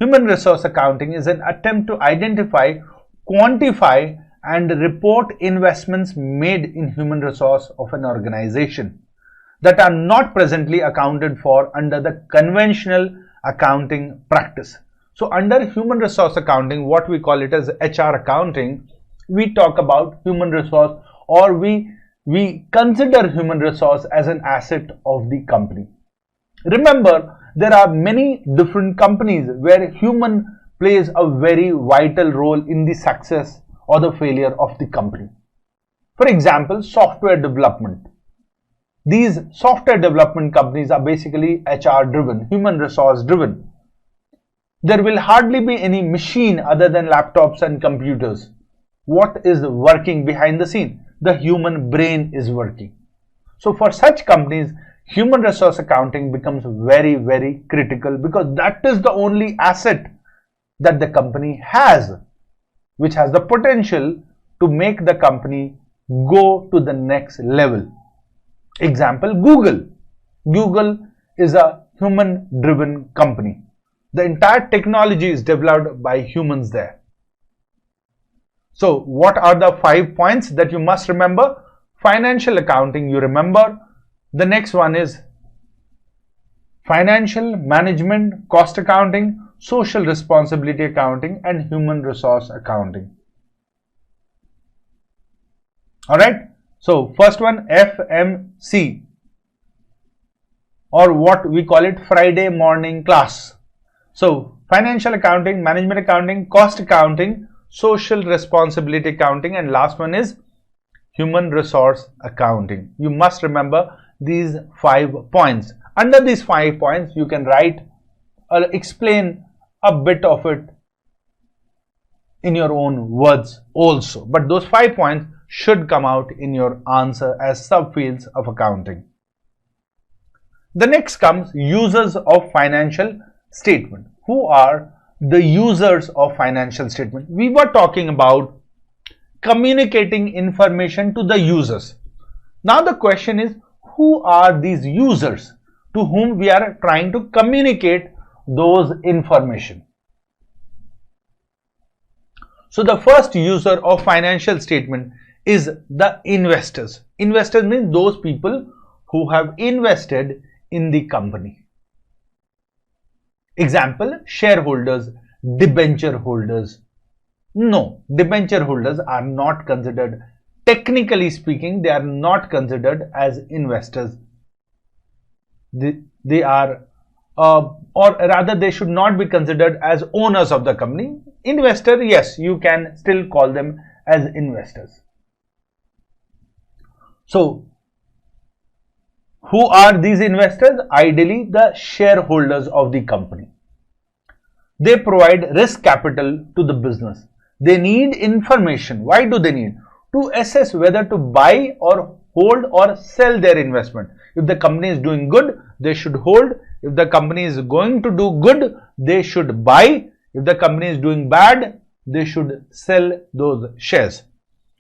Human resource accounting is an attempt to identify, quantify and report investments made in human resource of an organization that are not presently accounted for under the conventional accounting practice. So under human resource accounting, what we call it as HR accounting, we talk about human resource, or we consider human resource as an asset of the company. Remember, there are many different companies where human plays a very vital role in the success or the failure of the company. For example, software development. These software development companies are basically HR driven, human resource driven. There will hardly be any machine other than laptops and computers. What is working behind the scene? The human brain is working. So for such companies, human resource accounting becomes very, very critical, because that is the only asset that the company has, which has the potential to make the company go to the next level. Example, Google. Google is a human driven company. The entire technology is developed by humans there. So what are the 5 points that you must remember? Financial accounting, you remember. The next one is financial management, cost accounting, social responsibility accounting and human resource accounting. Alright, so first one, FMC, or what we call it Friday morning class. So financial accounting, management accounting, cost accounting, social responsibility accounting, and last one is human resource accounting. You must remember these 5 points. Under these 5 points, you can write or explain a bit of it in your own words also. But those 5 points should come out in your answer as subfields of accounting. The next comes users of financial statement. Who are the users of financial statement? We were talking about communicating information to the users. Now the question is, who are these users to whom we are trying to communicate those information? So the first user of financial statement is the investors. Investors means those people who have invested in the company. Example, shareholders, debenture holders. No, debenture holders are not considered, technically speaking, they are not considered as investors. they are, or rather they should not be considered as owners of the company. Investor, yes, you can still call them as investors. So, who are these investors? Ideally, the shareholders of the company. They provide risk capital to the business. They need information. Why do they need? To assess whether to buy or hold or sell their investment. If the company is doing good, they should hold. If the company is going to do good, they should buy. If the company is doing bad, they should sell those shares.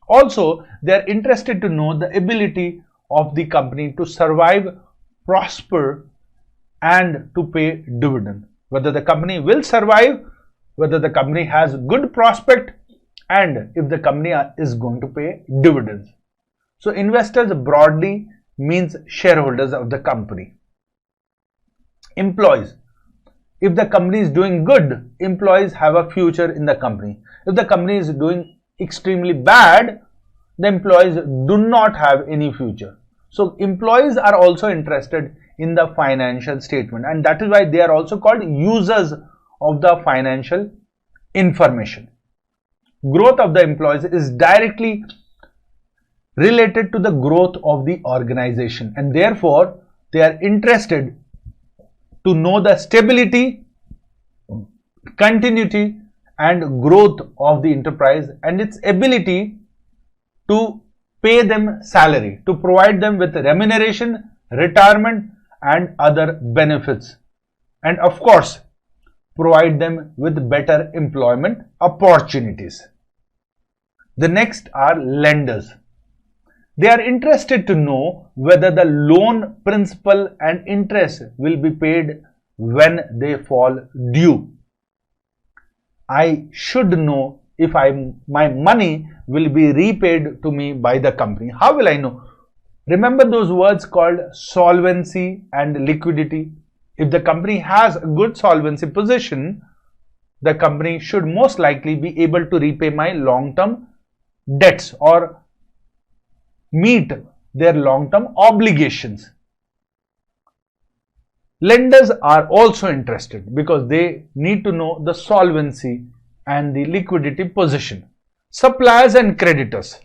Also, they are interested to know the ability of the company to survive, prosper, and to pay dividend. Whether the company will survive, whether the company has good prospect, and if the company is going to pay dividends. So investors broadly means shareholders of the company. Employees. If the company is doing good, employees have a future in the company. If the company is doing extremely bad, the employees do not have any future. So employees are also interested in the financial statement, and that is why they are also called users of the financial information. Growth of the employees is directly related to the growth of the organization, and therefore they are interested to know the stability, continuity, and growth of the enterprise and its ability to pay them salary, to provide them with remuneration, retirement, and other benefits, and of course provide them with better employment opportunities. The next are lenders. They are interested to know whether the loan principal and interest will be paid when they fall due. I should know if my money will be repaid to me by the company. How will I know? Remember those words called solvency and liquidity. If the company has a good solvency position, the company should most likely be able to repay my long-term debts or meet their long-term obligations. Lenders are also interested because they need to know the solvency and the liquidity position. Suppliers and creditors.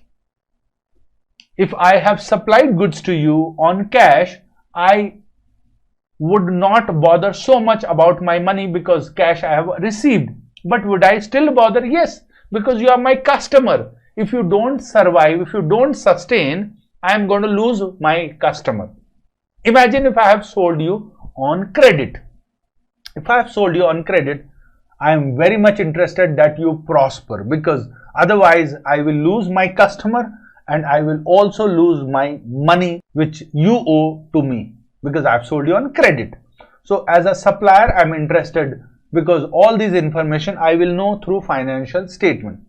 If I have supplied goods to you on cash, I would not bother so much about my money because cash I have received. But would I still bother? Yes, because you are my customer. If you don't survive, if you don't sustain, I am going to lose my customer. Imagine if I have sold you on credit. If I have sold you on credit, I am very much interested that you prosper, because otherwise I will lose my customer and I will also lose my money which you owe to me, because I have sold you on credit. So as a supplier, I am interested because all these information I will know through financial statement.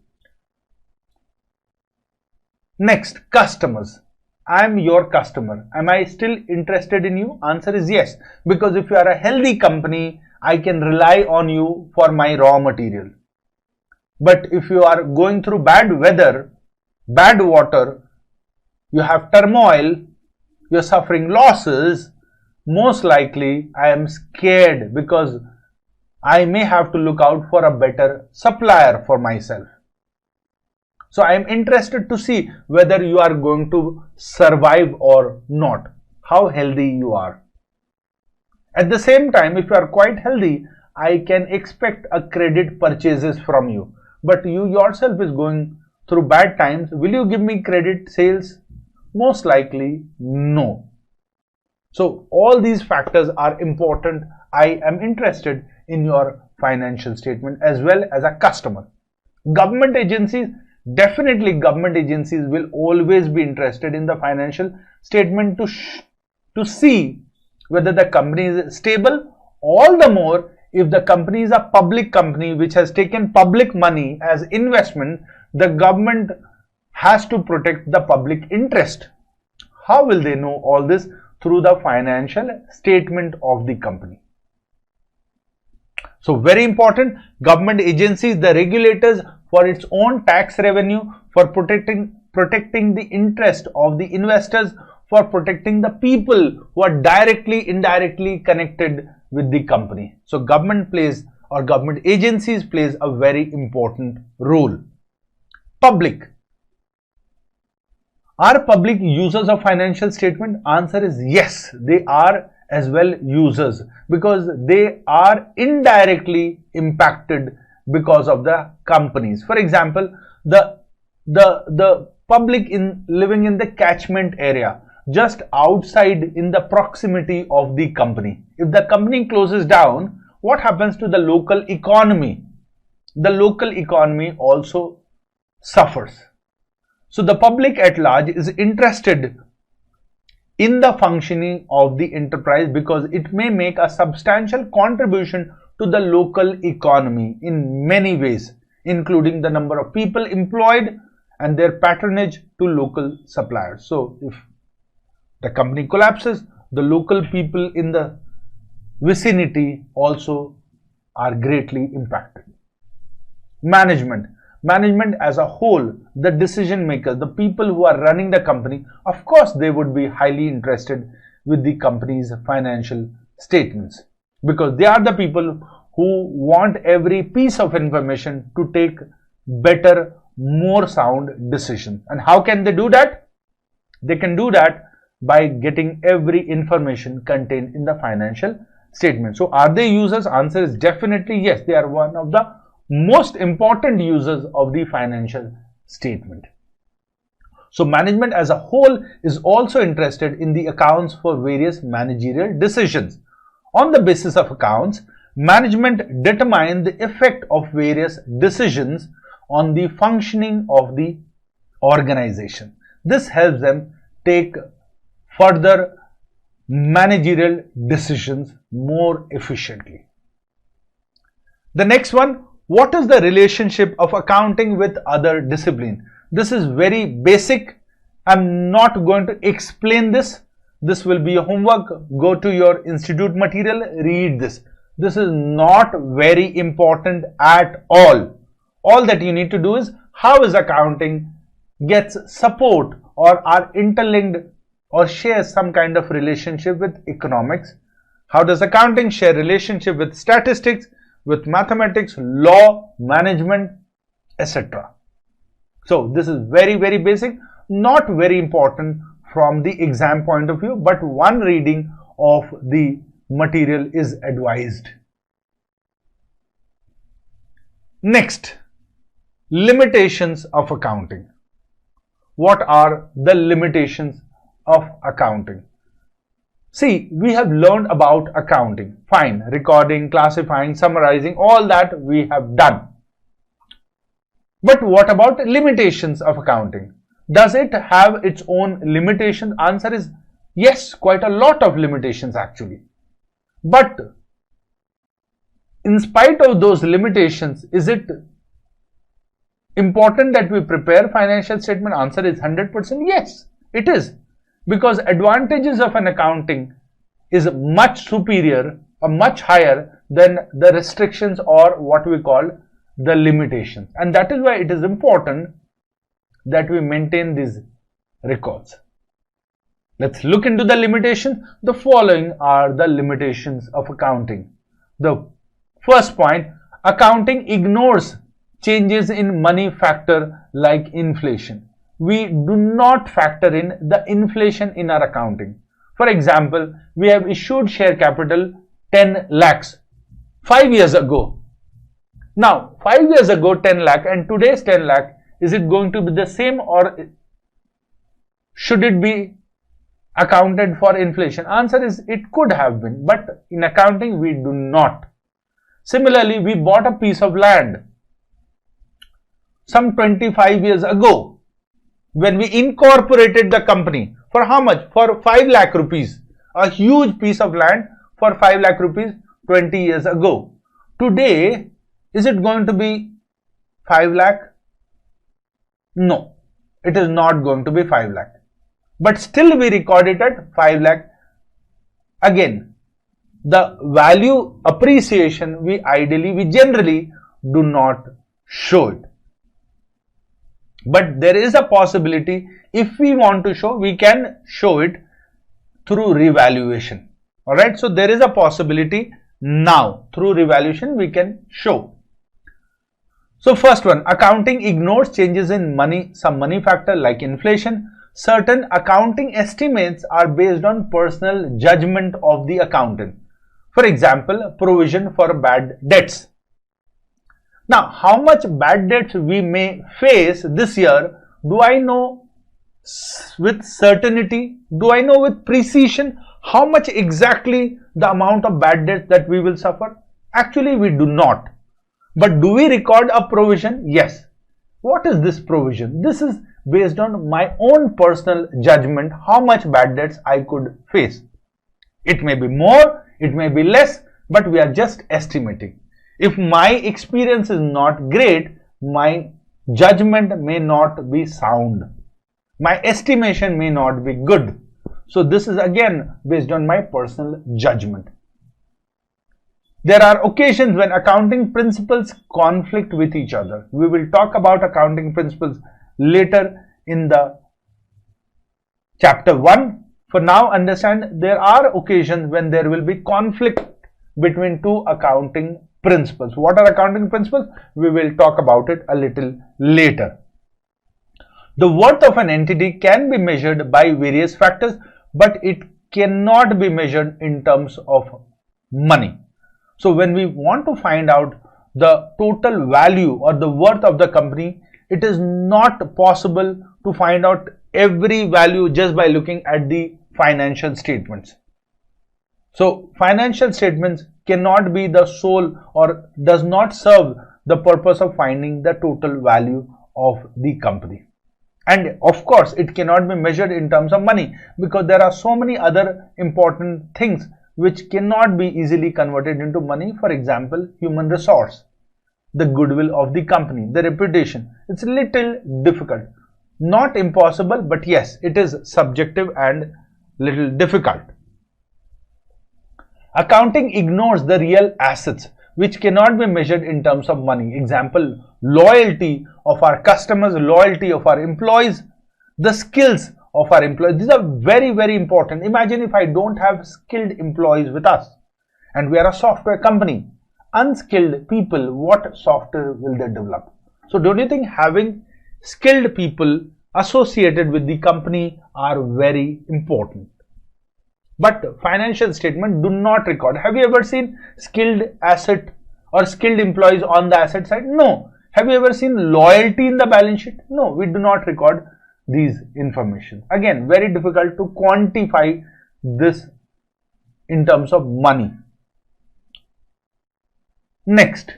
Next, customers. I am your customer. Am I still interested in you? Answer is yes, because if you are a healthy company, I can rely on you for my raw material. But if you are going through bad weather, bad water, you have turmoil, you are suffering losses, most likely I am scared because I may have to look out for a better supplier for myself. So I am interested to see whether you are going to survive or not, how healthy you are. At the same time, if you are quite healthy, I can expect a credit purchases from you. But you yourself is going through bad times. Will you give me credit sales? Most likely, no. So all these factors are important. I am interested in your financial statement as well as a customer. Government agencies, definitely government agencies will always be interested in the financial statement to see whether the company is stable. All the more if the company is a public company which has taken public money as investment, the government has to protect the public interest. How will they know all this? Through the financial statement of the company. So very important, government agencies, the regulators, for its own tax revenue, for protecting the interest of the investors, for protecting the people who are directly, indirectly connected with the company. So government plays, or government agencies plays, a very important role. Public. Are public users of financial statement? Answer is yes, they are as well users, because they are indirectly impacted because of the companies. For example, the public living in the catchment area, just outside in the proximity of the company. If the company closes down, what happens to the local economy? The local economy also suffers. So the public at large is interested in the functioning of the enterprise because it may make a substantial contribution to the local economy in many ways, including the number of people employed and their patronage to local suppliers. So if the company collapses, the local people in the vicinity also are greatly impacted. Management. Management as a whole, the decision makers, the people who are running the company, of course they would be highly interested with the company's financial statements, because they are the people who want every piece of information to take better, more sound decisions. And how can they do that? They can do that by getting every information contained in the financial statement. So are they users? Answer is definitely yes. They are one of the most important users of the financial statement. So management as a whole is also interested in the accounts for various managerial decisions. On the basis of accounts, management determines the effect of various decisions on the functioning of the organization. This helps them take further managerial decisions more efficiently. The next one, what is the relationship of accounting with other discipline? This is very basic. I'm not going to explain this. This will be a homework. Go to your institute material, read this. This is not very important at all. All that you need to do is, how is accounting gets support or are interlinked or shares some kind of relationship with economics? How does accounting share relationship with statistics, with mathematics, law, management, etc. So this is very, very basic, not very important from the exam point of view, but one reading of the material is advised. Next, limitations of accounting. What are the limitations of accounting? See, we have learned about accounting. Fine, recording, classifying, summarizing, all that we have done. But what about limitations of accounting? Does it have its own limitations? Answer is yes, quite a lot of limitations actually. But in spite of those limitations, is it important that we prepare financial statement? Answer is 100% yes, it is. Because advantages of an accounting is much superior or much higher than the restrictions or what we call the limitations. And that is why it is important that we maintain these records. Let's look into the limitations. The following are the limitations of accounting. The first point, accounting ignores changes in money factor like inflation. We do not factor in the inflation in our accounting. For example, we have issued share capital 10 lakhs 5 years ago. Now, 5 years ago 10 lakh and today's 10 lakh, is it going to be the same or should it be accounted for inflation? Answer is it could have been, but in accounting we do not. Similarly, we bought a piece of land some 25 years ago. When we incorporated the company, for how much? For 5 lakh rupees. A huge piece of land for 5 lakh rupees 20 years ago. Today, is it going to be 5 lakh? No, it is not going to be 5 lakh. But still we record it at 5 lakh. Again, the value appreciation we generally do not show it. But there is a possibility, if we want to show, we can show it through revaluation. Alright, so there is a possibility now through revaluation we can show. So first one, accounting ignores changes in some money factor like inflation. Certain accounting estimates are based on personal judgment of the accountant. For example, provision for bad debts. Now, how much bad debts we may face this year, do I know with certainty? Do I know with precision how much exactly the amount of bad debts that we will suffer? Actually, we do not. But do we record a provision? Yes. What is this provision? This is based on my own personal judgment, how much bad debts I could face. It may be more, it may be less, but we are just estimating. If my experience is not great, my judgment may not be sound. My estimation may not be good. So this is again based on my personal judgment. There are occasions when accounting principles conflict with each other. We will talk about accounting principles later in the chapter 1. For now, understand there are occasions when there will be conflict between two accounting principles. What are accounting principles? We will talk about it a little later. The worth of an entity can be measured by various factors, but it cannot be measured in terms of money. So when we want to find out the total value or the worth of the company, it is not possible to find out every value just by looking at the financial statements. So financial statements cannot be the sole or does not serve the purpose of finding the total value of the company. And of course, it cannot be measured in terms of money because there are so many other important things which cannot be easily converted into money. For example, human resource, the goodwill of the company, the reputation. It's a little difficult. Not impossible, but yes, it is subjective and little difficult. Accounting ignores the real assets which cannot be measured in terms of money. Example, loyalty of our customers, loyalty of our employees, the skills of our employees. These are very, very important. Imagine if I don't have skilled employees with us and we are a software company. Unskilled people, what software will they develop? So don't you think having skilled people associated with the company are very important? But financial statements do not record. Have you ever seen skilled asset or skilled employees on the asset side? No. Have you ever seen loyalty in the balance sheet? No, we do not record these information. Again, very difficult to quantify this in terms of money. Next,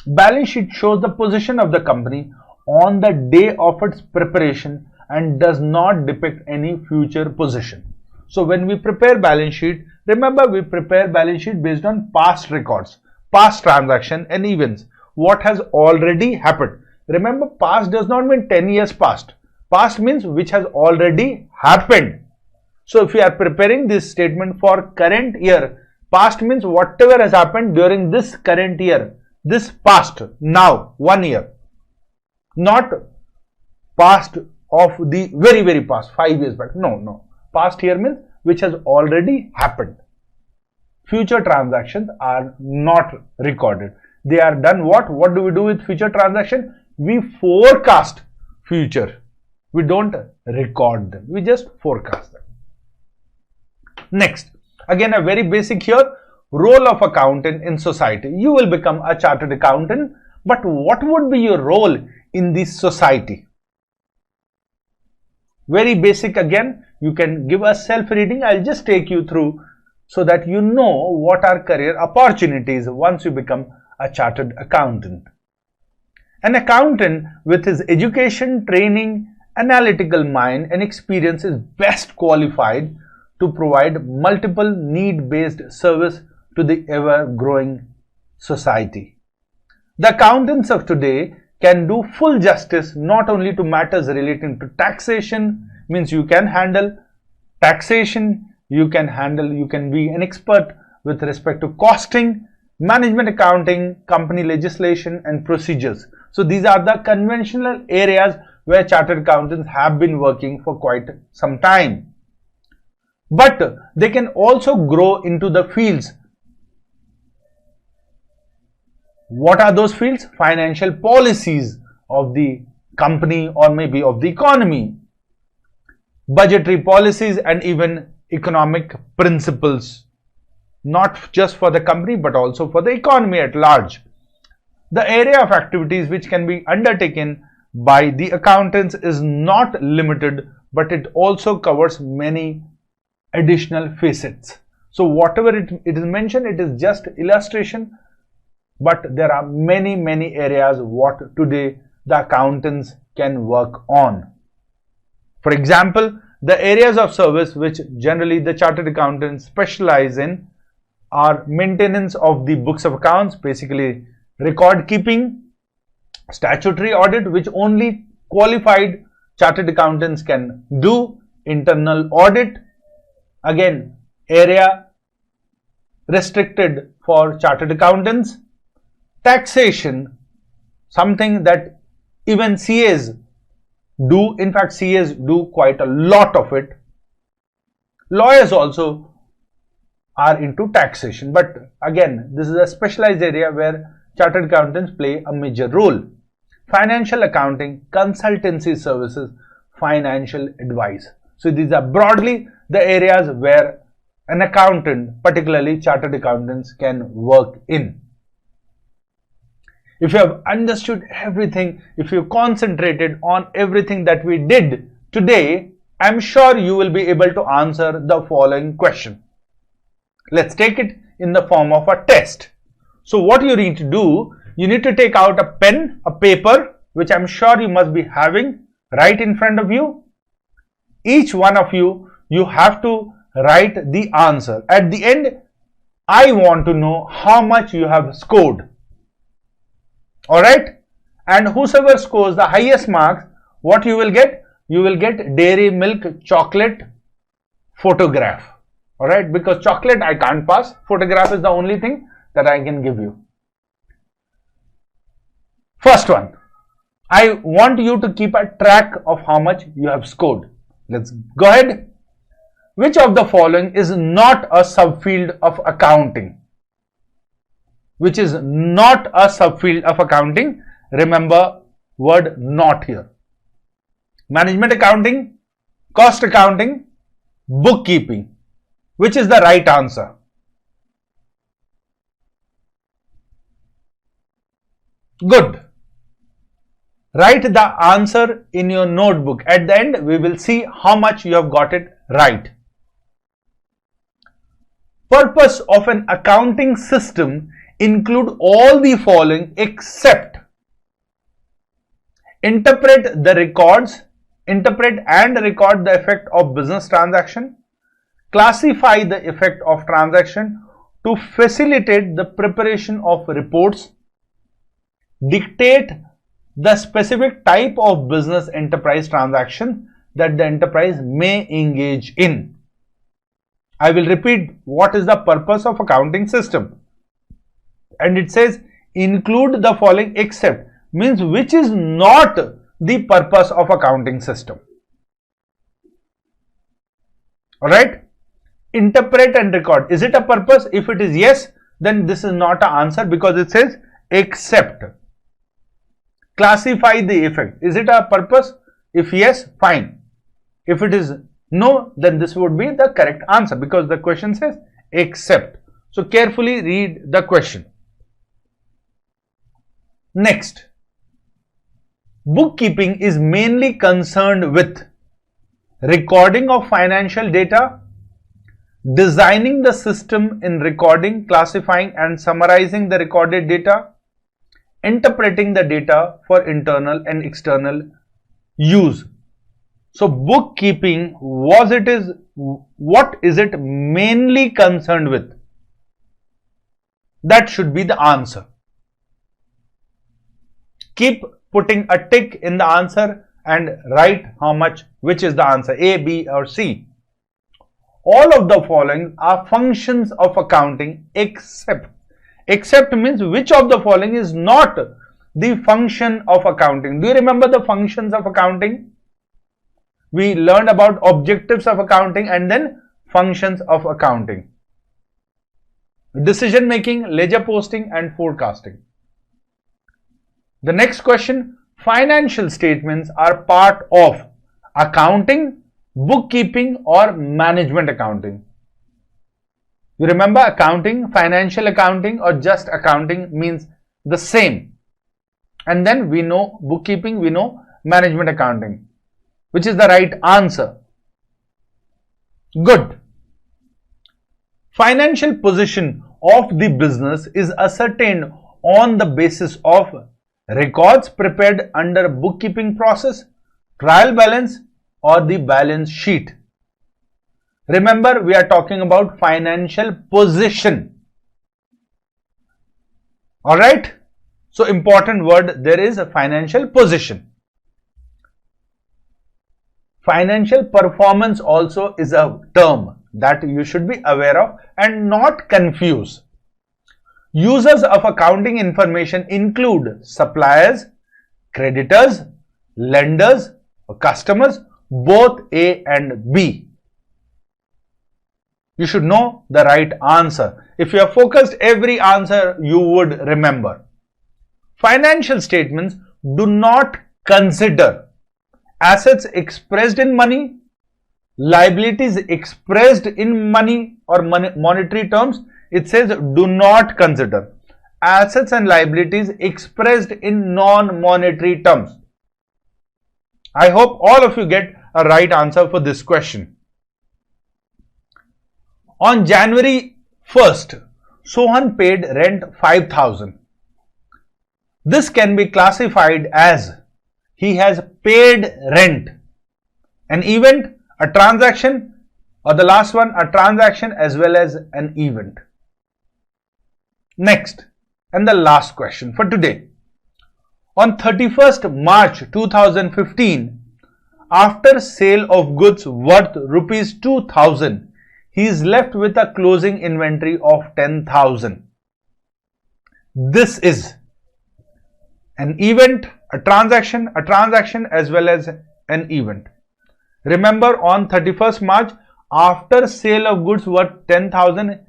balance sheet shows the position of the company on the day of its preparation and does not depict any future position. So when we prepare balance sheet, remember we prepare balance sheet based on past records, past transaction and events, what has already happened. Remember, past does not mean 10 years past. Past means which has already happened. So if we are preparing this statement for current year, past means whatever has happened during this current year, this past, now, 1 year. Not past of the very, very past, 5 years back. No. Past here means which has already happened. Future transactions are not recorded. They are done what? What do we do with future transaction? We forecast future. We don't record them. We just forecast them. Next, again a very basic here, role of accountant in society. You will become a chartered accountant, but what would be your role in this society? Very basic again. You can give us self-reading. I'll just take you through so that you know what are career opportunities once you become a chartered accountant. An accountant with his education, training, analytical mind and experience is best qualified to provide multiple need-based service to the ever-growing society. The accountants of today can do full justice not only to matters relating to taxation, means you can handle taxation, you can be an expert with respect to costing, management accounting, company legislation and procedures. So these are the conventional areas where chartered accountants have been working for quite some time. But they can also grow into the fields. What are those fields? Financial policies of the company or maybe of the economy, budgetary policies, and even economic principles, not just for the company but also for the economy at large. The area of activities which can be undertaken by the accountants is not limited, but it also covers many additional facets. So whatever it is mentioned, it is just illustration, but there are many areas what today the accountants can work on. For example, the areas of service which generally the chartered accountants specialize in are maintenance of the books of accounts, basically record keeping, statutory audit, which only qualified chartered accountants can do, internal audit, again area restricted for chartered accountants, taxation, something that even CAs do, in fact CAs do quite a lot of it. Lawyers also are into taxation, but again this is a specialized area where chartered accountants play a major role. Financial accounting, consultancy services, financial advice. So these are broadly the areas where an accountant, particularly chartered accountants, can work in. If you have understood everything, if you concentrated on everything that we did today, I'm sure you will be able to answer the following question. Let's take it in the form of a test. So what you need to do, you need to take out a pen, a paper, which I'm sure you must be having right in front of you. Each one of you, you have to write the answer. At the end, I want to know how much you have scored. Alright? And whosoever scores the highest marks, what you will get? You will get dairy milk chocolate photograph. Alright? Because chocolate I can't pass. Photograph is the only thing that I can give you. First one. I want you to keep a track of how much you have scored. Let's go ahead. Which of the following is not a subfield of accounting? Which is not a subfield of accounting? Remember word not here. Management accounting, cost accounting, bookkeeping. Which is the right answer? Good. Write the answer in your notebook. At the end, we will see how much you have got it right. Purpose of an accounting system include all the following except interpret and record the effect of business transaction, classify the effect of transaction to facilitate the preparation of reports, dictate the specific type of business enterprise transaction that the enterprise may engage in. I will repeat what is the purpose of accounting system. And it says include the following except, means which is not the purpose of accounting system. Alright? Interpret and record. Is it a purpose? If it is yes, then this is not an answer because it says except. Classify the effect. Is it a purpose? If yes, fine. If it is no, then this would be the correct answer because the question says except. So carefully read the question. Next, bookkeeping is mainly concerned with recording of financial data, designing the system in recording, classifying and summarizing the recorded data, interpreting the data for internal and external use. So bookkeeping, what is it mainly concerned with? That should be the answer. Keep putting a tick in the answer and write how much, which is the answer, A, B or C. All of the following are functions of accounting except. Except means which of the following is not the function of accounting. Do you remember the functions of accounting? We learned about objectives of accounting and then functions of accounting. Decision making, ledger posting and forecasting. The next question, financial statements are part of accounting, bookkeeping or management accounting. You remember accounting, financial accounting or just accounting means the same. And then we know bookkeeping, we know management accounting. Which is the right answer? Good. Financial position of the business is ascertained on the basis of records prepared under bookkeeping process, trial balance or the balance sheet. Remember, we are talking about financial position. Alright? So, important word there is a financial position. Financial performance also is a term that you should be aware of and not confuse. Users of accounting information include suppliers, creditors, lenders, customers, both A and B. You should know the right answer. If you are focused, every answer you would remember. Financial statements do not consider assets expressed in money, liabilities expressed in money or monetary terms. It says do not consider assets and liabilities expressed in non-monetary terms. I hope all of you get a right answer for this question. On January 1st, Sohan paid rent 5,000. This can be classified as he has paid rent, an event, a transaction, or the last one, a transaction as well as an event. Next, and the last question for today. On 31st March 2015, after sale of goods worth rupees 2,000, he is left with a closing inventory of 10,000. This is an event, a transaction as well as an event. Remember, on 31st March, after sale of goods worth 2,000,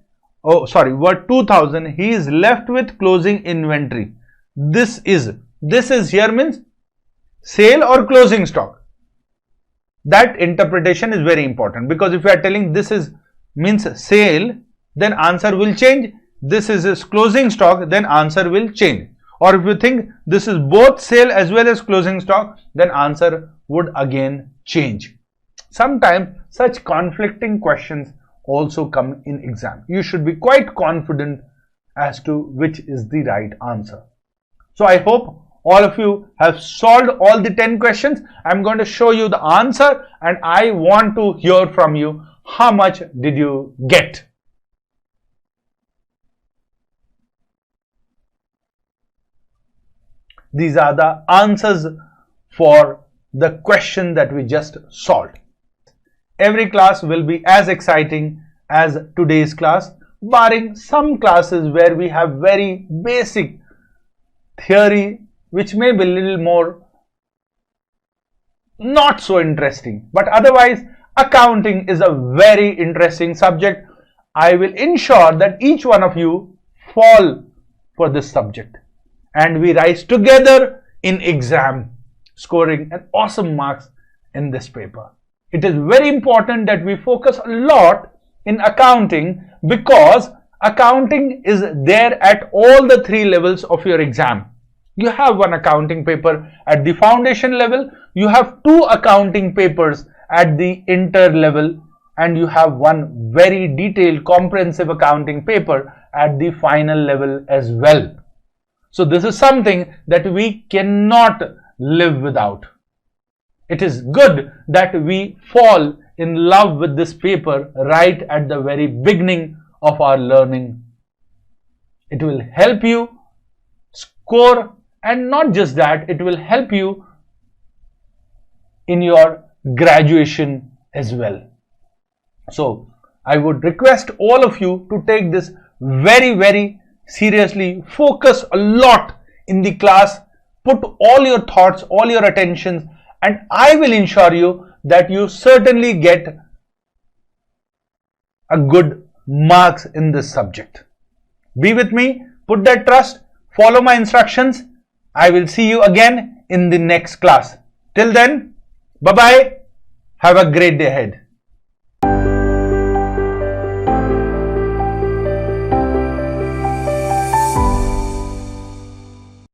he is left with closing inventory. This is here means sale or closing stock. That interpretation is very important, because if you are telling this is means sale, then answer will change. This is closing stock, then answer will change. Or if you think this is both sale as well as closing stock, then answer would again change. Sometimes such conflicting questions also come in exam. You should be quite confident as to which is the right answer. So I hope all of you have solved all the 10 questions. I'm going to show you the answer and I want to hear from you. How much did you get? These are the answers for the question that we just solved. Every class will be as exciting as today's class, barring some classes where we have very basic theory which may be a little more not so interesting. But otherwise, accounting is a very interesting subject. I will ensure that each one of you fall for this subject and we rise together in exam, scoring an awesome marks in this paper. It is very important that we focus a lot in accounting, because accounting is there at all the 3 levels of your exam. You have one accounting paper at the foundation level, you have 2 accounting papers at the inter level, and you have one very detailed comprehensive accounting paper at the final level as well. So this is something that we cannot live without. It is good that we fall in love with this paper right at the very beginning of our learning. It will help you score, and not just that, it will help you in your graduation as well. So I would request all of you to take this very, very seriously. Focus a lot in the class. put all your thoughts, all your attentions, and I will ensure you that you certainly get a good marks in this subject. Be with me, put that trust, follow my instructions. I will see you again in the next class. Till then, bye-bye. Have a great day ahead.